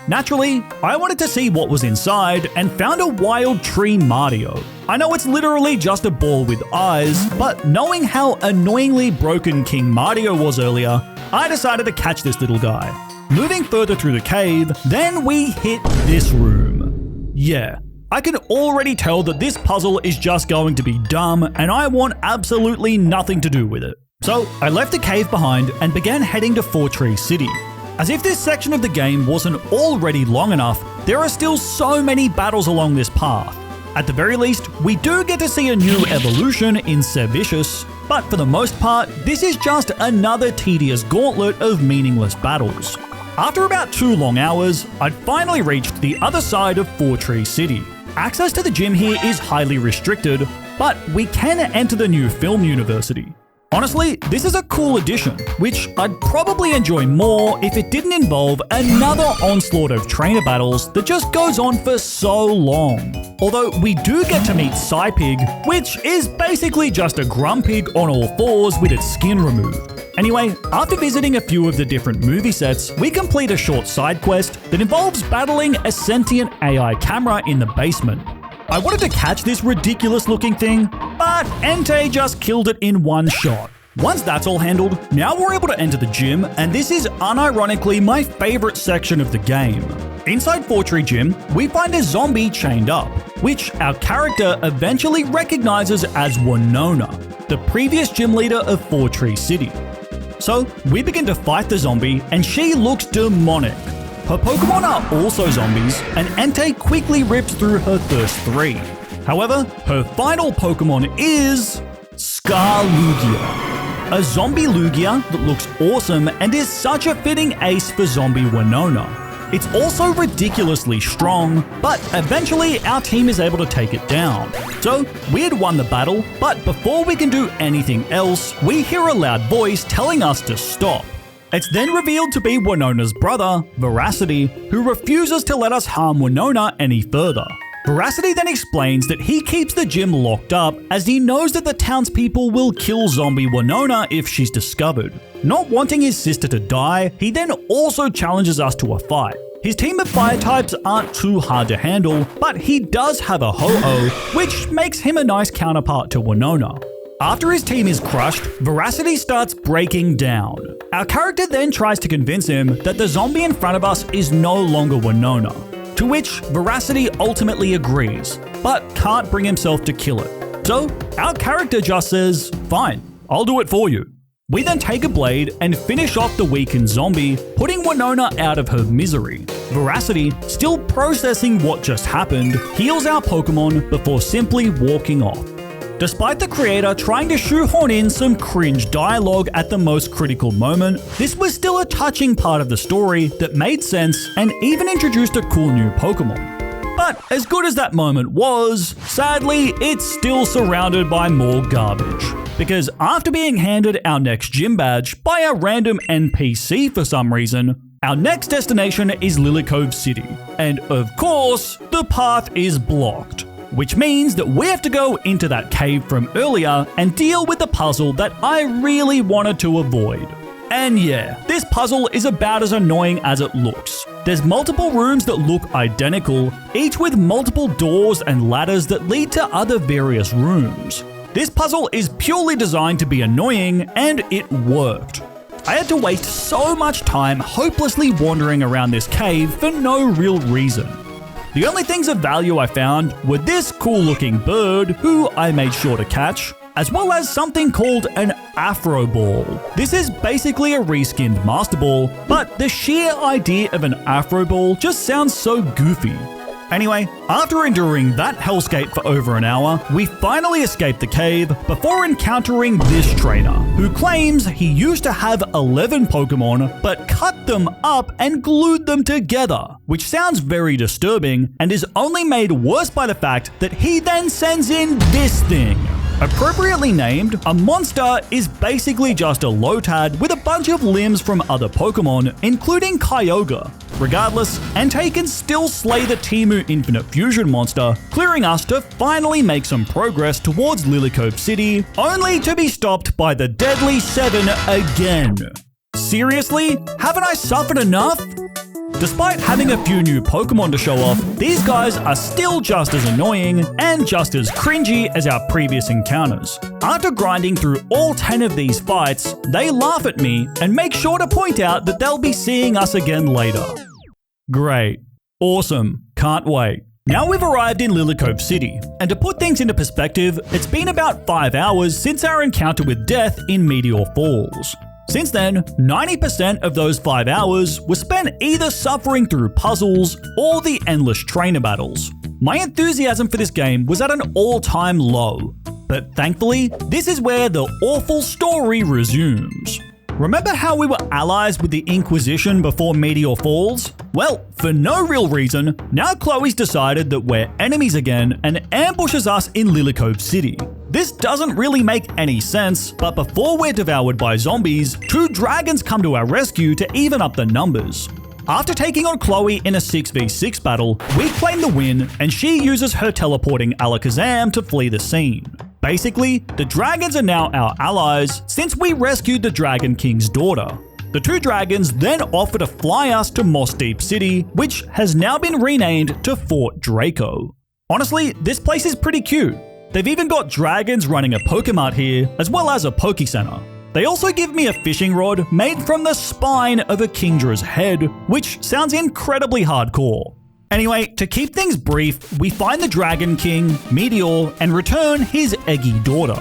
Speaker 1: Naturally, I wanted to see what was inside and found a wild tree Mario. I know it's literally just a ball with eyes, but knowing how annoyingly broken King Mario was earlier, I decided to catch this little guy. Moving further through the cave, then we hit this room. Yeah, I can already tell that this puzzle is just going to be dumb and I want absolutely nothing to do with it. So I left the cave behind and began heading to Four Tree City. As if this section of the game wasn't already long enough, there are still so many battles along this path. At the very least, we do get to see a new evolution in Servicius, but for the most part, this is just another tedious gauntlet of meaningless battles. After about 2 long hours, I'd finally reached the other side of Four Tree City. Access to the gym here is highly restricted, but we can enter the new film university. Honestly, this is a cool addition, which I'd probably enjoy more if it didn't involve another onslaught of trainer battles that just goes on for so long. Although we do get to meet Psypig, which is basically just a Grumpig on all fours with its skin removed. Anyway, after visiting a few of the different movie sets, we complete a short side quest that involves battling a sentient AI camera in the basement. I wanted to catch this ridiculous looking thing, but Entei just killed it in one shot. Once that's all handled, now we're able to enter the gym, and this is unironically my favorite section of the game. Inside Four Tree Gym, we find a zombie chained up, which our character eventually recognizes as Winona, the previous gym leader of Four Tree City. So we begin to fight the zombie, and she looks demonic. Her Pokemon are also zombies, and Entei quickly rips through her first 3. However, her final Pokemon is Skarlugia, a zombie Lugia that looks awesome and is such a fitting ace for zombie Winona. It's also ridiculously strong, but eventually our team is able to take it down. So we had won the battle, but before we can do anything else, we hear a loud voice telling us to stop. It's then revealed to be Winona's brother, Veracity, who refuses to let us harm Winona any further. Veracity then explains that he keeps the gym locked up as he knows that the townspeople will kill zombie Winona if she's discovered. Not wanting his sister to die, he then also challenges us to a fight. His team of fire types aren't too hard to handle, but he does have a Ho-Oh, which makes him a nice counterpart to Winona. After his team is crushed, Veracity starts breaking down. Our character then tries to convince him that the zombie in front of us is no longer Winona, to which Veracity ultimately agrees, but can't bring himself to kill it. So our character just says, "Fine, I'll do it for you." We then take a blade and finish off the weakened zombie, putting Winona out of her misery. Veracity, still processing what just happened, heals our Pokemon before simply walking off. Despite the creator trying to shoehorn in some cringe dialogue at the most critical moment, this was still a touching part of the story that made sense and even introduced a cool new Pokemon. But as good as that moment was, sadly, it's still surrounded by more garbage. Because after being handed our next gym badge by a random NPC for some reason, our next destination is Lilycove City. And of course, the path is blocked. Which means that we have to go into that cave from earlier and deal with the puzzle that I really wanted to avoid. And yeah, this puzzle is about as annoying as it looks. There's multiple rooms that look identical, each with multiple doors and ladders that lead to other various rooms. This puzzle is purely designed to be annoying, and it worked. I had to waste so much time hopelessly wandering around this cave for no real reason. The only things of value I found were this cool looking bird, who I made sure to catch, as well as something called an Afro Ball. This is basically a reskinned Master Ball, but the sheer idea of an Afro Ball just sounds so goofy. Anyway, after enduring that hellscape for over an hour, we finally escape the cave before encountering this trainer, who claims he used to have 11 Pokemon, but cut them up and glued them together, which sounds very disturbing and is only made worse by the fact that he then sends in this thing. Appropriately named, a monster is basically just a Lotad with a bunch of limbs from other Pokemon, including Kyogre. Regardless, Entei can still slay the Temu Infinite Fusion monster, clearing us to finally make some progress towards Lilycove City, only to be stopped by the Deadly 7 again. Seriously? Haven't I suffered enough? Despite having a few new Pokemon to show off, these guys are still just as annoying and just as cringy as our previous encounters. After grinding through all 10 of these fights, they laugh at me and make sure to point out that they'll be seeing us again later. Great. Awesome. Can't wait. Now we've arrived in Lilycove City, and to put things into perspective, it's been about 5 hours since our encounter with Death in Meteor Falls. Since then, 90% of those 5 hours were spent either suffering through puzzles or the endless trainer battles. My enthusiasm for this game was at an all-time low, but thankfully, this is where the awful story resumes. Remember how we were allies with the Inquisition before Meteor Falls? Well, for no real reason, now Chloe's decided that we're enemies again and ambushes us in Lilycove City. This doesn't really make any sense, but before we're devoured by zombies, 2 dragons come to our rescue to even up the numbers. After taking on Chloe in a 6v6 battle, we claim the win and she uses her teleporting Alakazam to flee the scene. Basically, the dragons are now our allies since we rescued the Dragon King's daughter. The 2 dragons then offer to fly us to Moss Deep City, which has now been renamed to Fort Draco. Honestly, this place is pretty cute. They've even got dragons running a Pokemart here, as well as a Pokecenter. They also give me a fishing rod made from the spine of a Kingdra's head, which sounds incredibly hardcore. Anyway, to keep things brief, we find the Dragon King, Meteor, and return his eggy daughter.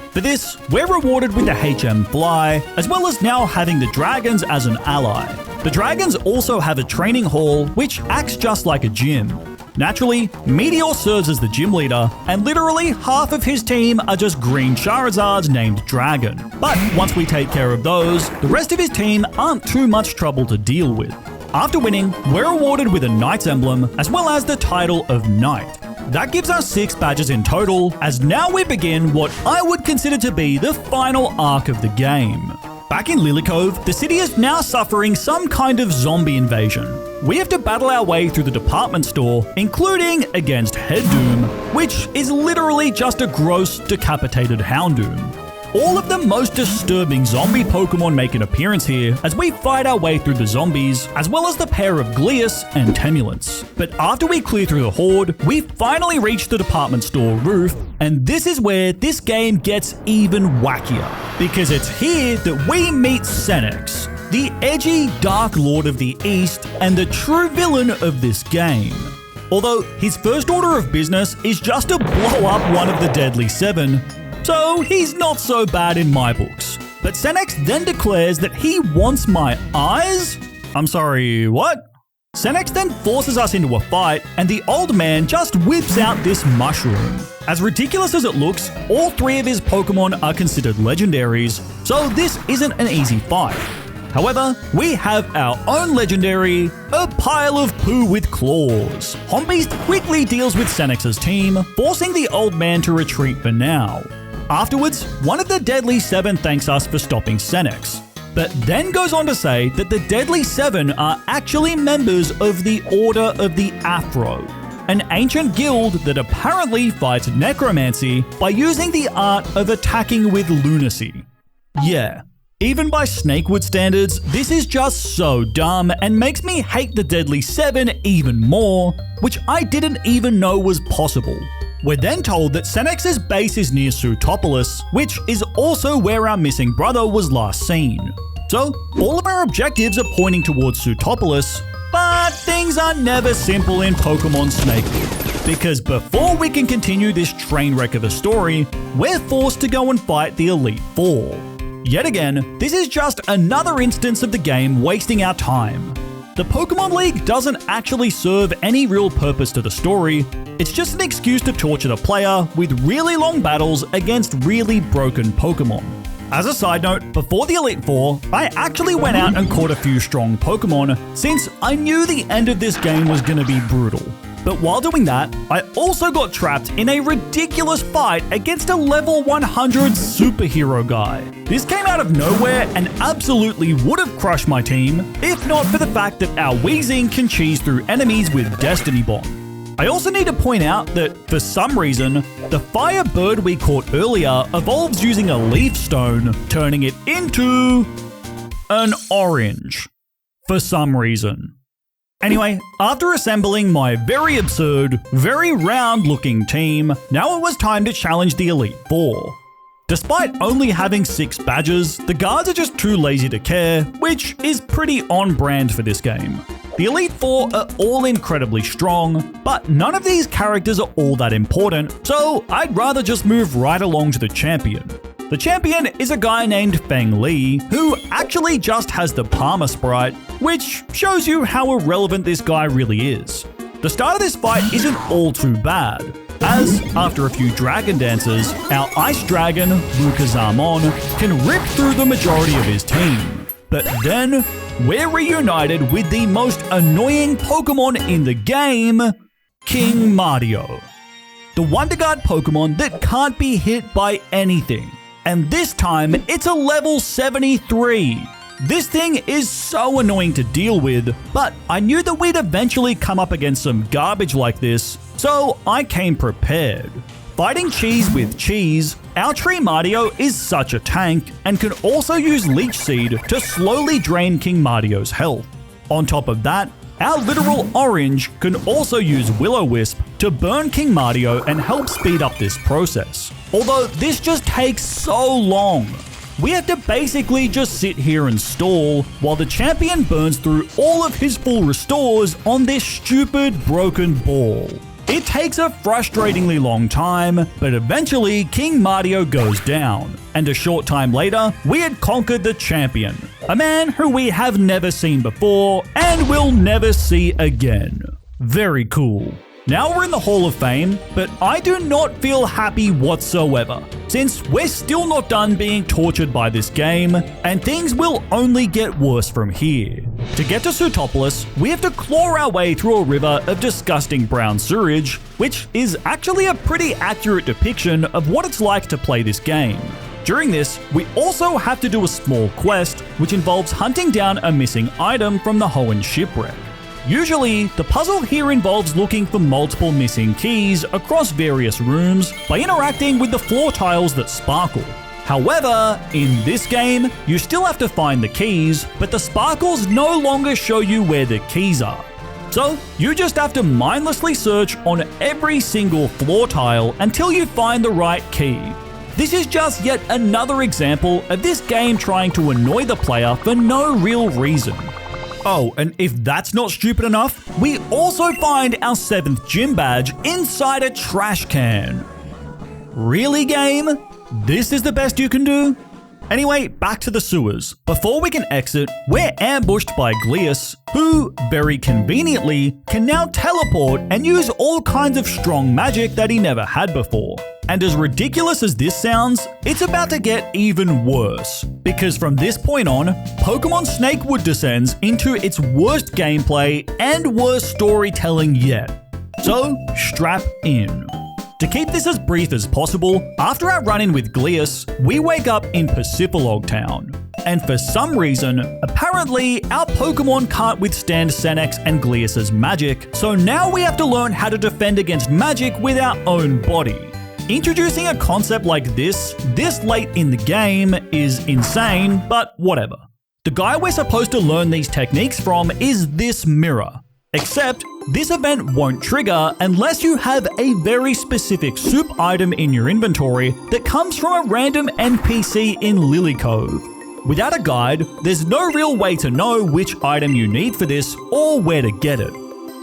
Speaker 1: For this, we're rewarded with the HM Fly, as well as now having the dragons as an ally. The dragons also have a training hall, which acts just like a gym. Naturally, Meteor serves as the gym leader, and literally half of his team are just green Charizards named Dragon. But once we take care of those, the rest of his team aren't too much trouble to deal with. After winning, we're awarded with a Knight's emblem, as well as the title of Knight. That gives us 6 badges in total, as now we begin what I would consider to be the final arc of the game. Back in Lilycove, the city is now suffering some kind of zombie invasion. We have to battle our way through the department store, including against Headdoom, which is literally just a gross, decapitated Houndoom. All of the most disturbing zombie Pokemon make an appearance here as we fight our way through the zombies, as well as the pair of Glius and Temulance. But after we clear through the horde, we finally reach the department store roof, and this is where this game gets even wackier, because it's here that we meet Senex, the edgy Dark Lord of the East and the true villain of this game. Although his first order of business is just to blow up one of the Deadly 7, so he's not so bad in my books. But Senex then declares that he wants my eyes? I'm sorry, what? Senex then forces us into a fight, and the old man just whips out this mushroom. As ridiculous as it looks, all 3 of his Pokemon are considered legendaries, so this isn't an easy fight. However, we have our own legendary, a pile of poo with claws. Hombeast quickly deals with Senex's team, forcing the old man to retreat for now. Afterwards, one of the Deadly 7 thanks us for stopping Senex, but then goes on to say that the Deadly 7 are actually members of the Order of the Afro, an ancient guild that apparently fights necromancy by using the art of attacking with lunacy. Yeah, even by Snakewood standards, this is just so dumb and makes me hate the Deadly 7 even more, which I didn't even know was possible. We're then told that Senex's base is near Sutopolis, which is also where our missing brother was last seen. So, all of our objectives are pointing towards Sutopolis, but things are never simple in Pokémon Snakewood, because before we can continue this train wreck of a story, we're forced to go and fight the Elite Four. Yet again, this is just another instance of the game wasting our time. The Pokemon League doesn't actually serve any real purpose to the story, it's just an excuse to torture the player with really long battles against really broken Pokemon. As a side note, before the Elite Four, I actually went out and caught a few strong Pokemon since I knew the end of this game was going to be brutal. But while doing that, I also got trapped in a ridiculous fight against a level 100 superhero guy. This came out of nowhere and absolutely would have crushed my team, if not for the fact that our Weezing can cheese through enemies with Destiny Bond. I also need to point out that, for some reason, the fire bird we caught earlier evolves using a leaf stone, turning it into an orange. For some reason. Anyway, after assembling my very absurd, very round-looking team, now it was time to challenge the Elite Four. Despite only having 6 badges, the guards are just too lazy to care, which is pretty on brand for this game. The Elite Four are all incredibly strong, but none of these characters are all that important, so I'd rather just move right along to the champion. The champion is a guy named Feng Li, who actually just has the Palmer sprite, which shows you how irrelevant this guy really is. The start of this fight isn't all too bad, as after a few dragon dances, our ice dragon, Lucazamon, can rip through the majority of his team. But then, we're reunited with the most annoying Pokemon in the game, King Mario. The Wonder Guard Pokemon that can't be hit by anything. And this time, it's a level 73. This thing is so annoying to deal with, but I knew that we'd eventually come up against some garbage like this, so I came prepared. Fighting cheese with cheese, our Tree Mario is such a tank and can also use Leech Seed to slowly drain King Mario's health. On top of that, our literal Orange can also use Will-O-Wisp to burn King Mario and help speed up this process. Although this just takes so long. We have to basically just sit here and stall while the champion burns through all of his full restores on this stupid broken ball. It takes a frustratingly long time, but eventually King Mario goes down, and a short time later, we had conquered the champion, a man who we have never seen before and will never see again. Very cool. Now we're in the Hall of Fame, but I do not feel happy whatsoever, since we're still not done being tortured by this game, and things will only get worse from here. To get to Sootopolis, we have to claw our way through a river of disgusting brown sewage, which is actually a pretty accurate depiction of what it's like to play this game. During this, we also have to do a small quest, which involves hunting down a missing item from the Hoenn shipwreck. Usually, the puzzle here involves looking for multiple missing keys across various rooms by interacting with the floor tiles that sparkle. However, in this game, you still have to find the keys, but the sparkles no longer show you where the keys are. So, you just have to mindlessly search on every single floor tile until you find the right key. This is just yet another example of this game trying to annoy the player for no real reason. Oh, and if that's not stupid enough, we also find our 7th gym badge inside a trash can. Really, game? This is the best you can do? Anyway, back to the sewers. Before we can exit, we're ambushed by Glius, who, very conveniently, can now teleport and use all kinds of strong magic that he never had before. And as ridiculous as this sounds, it's about to get even worse. Because from this point on, Pokémon Snakewood descends into its worst gameplay and worst storytelling yet. So, strap in. To keep this as brief as possible, after our run-in with Glius, we wake up in Pacifilog Town. And for some reason, apparently, our Pokemon can't withstand Senex and Glius's magic, so now we have to learn how to defend against magic with our own body. Introducing a concept like this late in the game is insane, but whatever. The guy we're supposed to learn these techniques from is this mirror. Except, this event won't trigger unless you have a very specific soup item in your inventory that comes from a random NPC in Lily Cove. Without a guide, there's no real way to know which item you need for this or where to get it.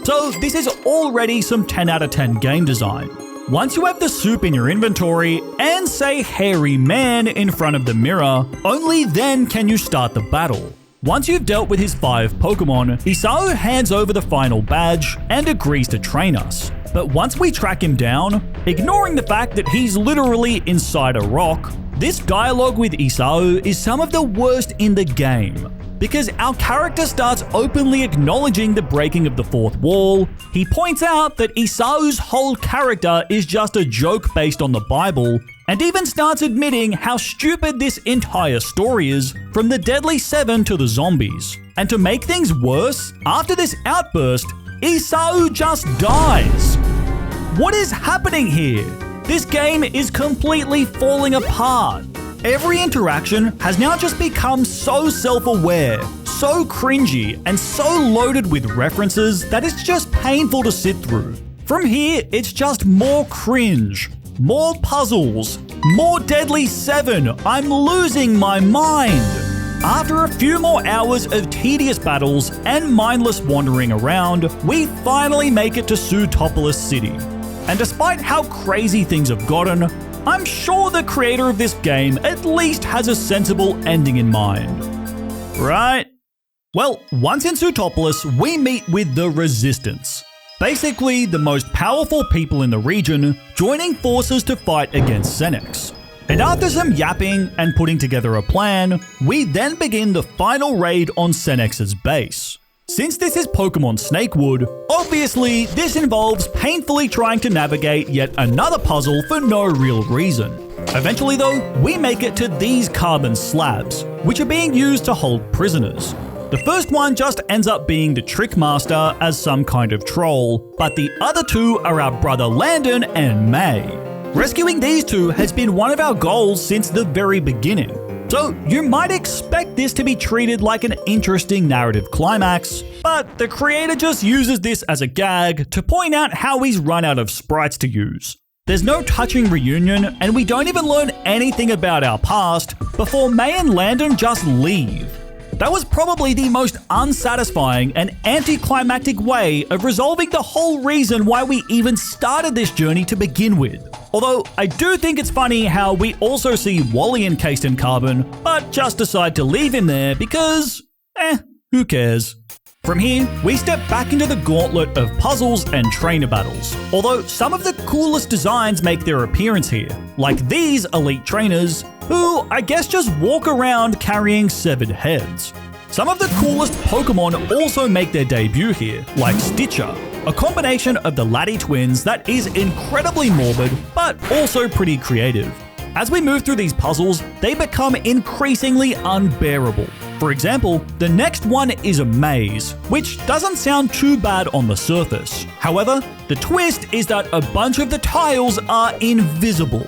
Speaker 1: So this is already some 10 out of 10 game design. Once you have the soup in your inventory and say hairy man in front of the mirror, only then can you start the battle. Once you've dealt with his 5 Pokemon, Isao hands over the final badge and agrees to train us. But once we track him down, ignoring the fact that he's literally inside a rock, this dialogue with Isao is some of the worst in the game. Because our character starts openly acknowledging the breaking of the 4th wall, he points out that Isao's whole character is just a joke based on the Bible, and even starts admitting how stupid this entire story is, from the Deadly 7 to the zombies. And to make things worse, after this outburst, Isao just dies. What is happening here? This game is completely falling apart. Every interaction has now just become so self-aware, so cringy, and so loaded with references that it's just painful to sit through. From here, it's just more cringe, more puzzles, more Deadly 7. I'm losing my mind. After a few more hours of tedious battles and mindless wandering around, we finally make it to Sootopolis City. And despite how crazy things have gotten, I'm sure the creator of this game at least has a sensible ending in mind. Right? Well, once in Sootopolis, we meet with the Resistance. Basically, the most powerful people in the region joining forces to fight against Senex. And after some yapping and putting together a plan, we then begin the final raid on Senex's base. Since this is Pokemon Snakewood, obviously this involves painfully trying to navigate yet another puzzle for no real reason. Eventually though, we make it to these carbon slabs, which are being used to hold prisoners. The first one just ends up being the Trickmaster as some kind of troll, but the other 2 are our brother Landon and May. Rescuing these 2 has been one of our goals since the very beginning. So you might expect this to be treated like an interesting narrative climax, but the creator just uses this as a gag to point out how he's run out of sprites to use. There's no touching reunion, and we don't even learn anything about our past before May and Landon just leave. That was probably the most unsatisfying and anticlimactic way of resolving the whole reason why we even started this journey to begin with. Although I do think it's funny how we also see Wally encased in carbon, but just decide to leave him there because, who cares? From here, we step back into the gauntlet of puzzles and trainer battles, although some of the coolest designs make their appearance here, like these elite trainers, who I guess just walk around carrying severed heads. Some of the coolest Pokemon also make their debut here, like Stitcher, a combination of the Laddie twins that is incredibly morbid, but also pretty creative. As we move through these puzzles, they become increasingly unbearable. For example, the next one is a maze, which doesn't sound too bad on the surface. However, the twist is that a bunch of the tiles are invisible.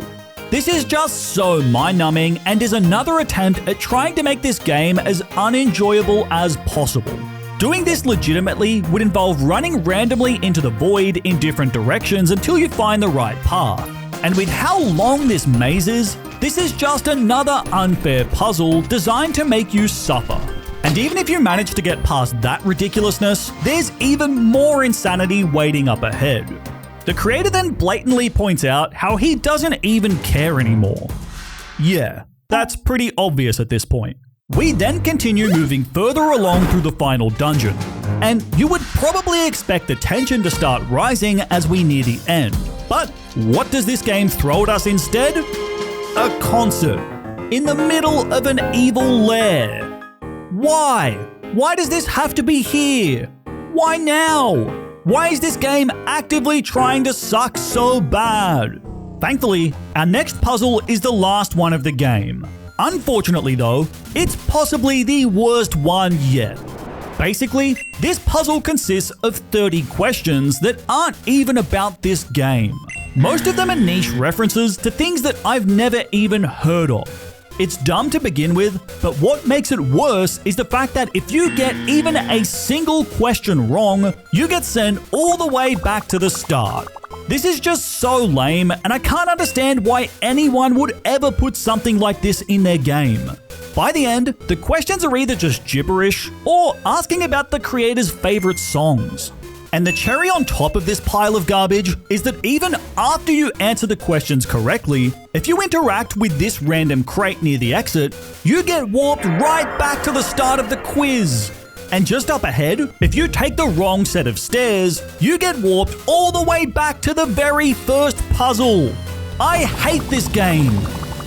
Speaker 1: This is just so mind-numbing and is another attempt at trying to make this game as unenjoyable as possible. Doing this legitimately would involve running randomly into the void in different directions until you find the right path. And with how long this maze is, this is just another unfair puzzle designed to make you suffer. And even if you manage to get past that ridiculousness, there's even more insanity waiting up ahead. The creator then blatantly points out how he doesn't even care anymore. Yeah, that's pretty obvious at this point. We then continue moving further along through the final dungeon, and you would probably expect the tension to start rising as we near the end. But what does this game throw at us instead? A concert in the middle of an evil lair. Why? Why does this have to be here? Why now? Why is this game actively trying to suck so bad? Thankfully, our next puzzle is the last one of the game. Unfortunately though, it's possibly the worst one yet. Basically, this puzzle consists of 30 questions that aren't even about this game. Most of them are niche references to things that I've never even heard of. It's dumb to begin with, but what makes it worse is the fact that if you get even a single question wrong, you get sent all the way back to the start. This is just so lame, and I can't understand why anyone would ever put something like this in their game. By the end, the questions are either just gibberish or asking about the creator's favorite songs. And the cherry on top of this pile of garbage is that even after you answer the questions correctly, if you interact with this random crate near the exit, you get warped right back to the start of the quiz. And just up ahead, if you take the wrong set of stairs, you get warped all the way back to the very first puzzle. I hate this game.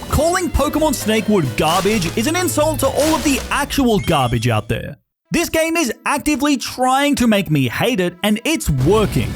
Speaker 1: Calling Pokémon Snakewood garbage is an insult to all of the actual garbage out there. This game is actively trying to make me hate it, and it's working.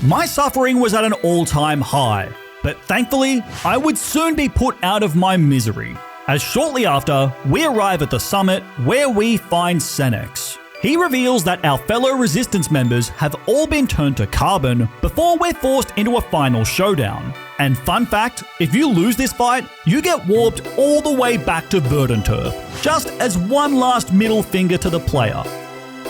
Speaker 1: My suffering was at an all-time high, but thankfully, I would soon be put out of my misery, as shortly after, we arrive at the summit where we find Senex. He reveals that our fellow Resistance members have all been turned to carbon before we're forced into a final showdown. And fun fact, if you lose this fight, you get warped all the way back to Verdanturf, just as one last middle finger to the player.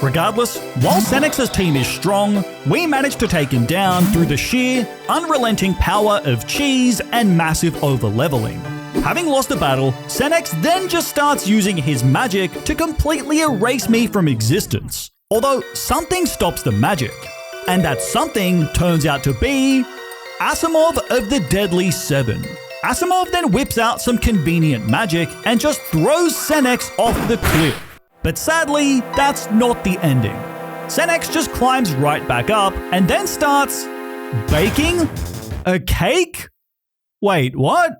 Speaker 1: Regardless, while Senex's team is strong, we manage to take him down through the sheer, unrelenting power of cheese and massive over-leveling. Having lost the battle, Senex then just starts using his magic to completely erase me from existence. Although something stops the magic. And that something turns out to be Asimov of the Deadly Seven. Asimov then whips out some convenient magic and just throws Senex off the cliff. But sadly, that's not the ending. Senex just climbs right back up and then starts baking a cake? Wait, what?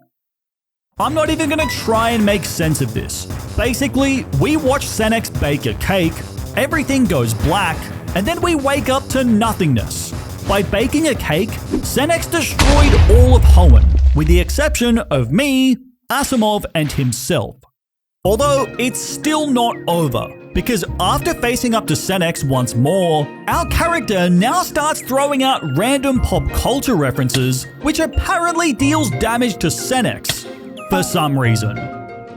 Speaker 1: I'm not even gonna try and make sense of this. Basically, we watch Senex bake a cake, everything goes black, and then we wake up to nothingness. By baking a cake, Senex destroyed all of Hoenn, with the exception of me, Asimov, and himself. Although, it's still not over, because after facing up to Senex once more, our character now starts throwing out random pop culture references, which apparently deals damage to Senex. For some reason.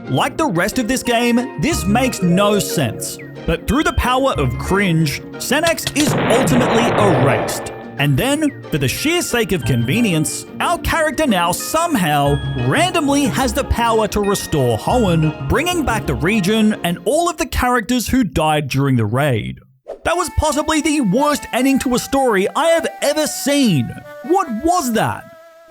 Speaker 1: Like the rest of this game, this makes no sense. But through the power of cringe, Senex is ultimately erased. And then, for the sheer sake of convenience, our character now somehow randomly has the power to restore Hoenn, bringing back the region and all of the characters who died during the raid. That was possibly the worst ending to a story I have ever seen. What was that?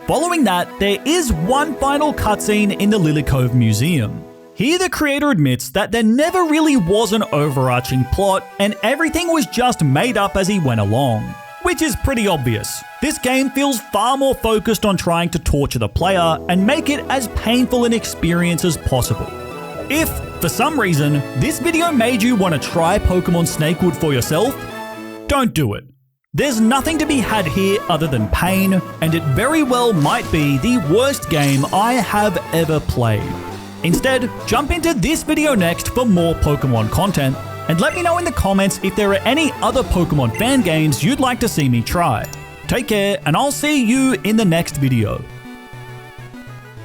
Speaker 1: Following that, there is one final cutscene in the Lily Cove Museum. Here the creator admits that there never really was an overarching plot and everything was just made up as he went along. Which is pretty obvious. This game feels far more focused on trying to torture the player and make it as painful an experience as possible. If, for some reason, this video made you want to try Pokémon Snakewood for yourself, don't do it. There's nothing to be had here other than pain, and it very well might be the worst game I have ever played. Instead, jump into this video next for more Pokémon content, and let me know in the comments if there are any other Pokémon fan games you'd like to see me try. Take care, and I'll see you in the next video.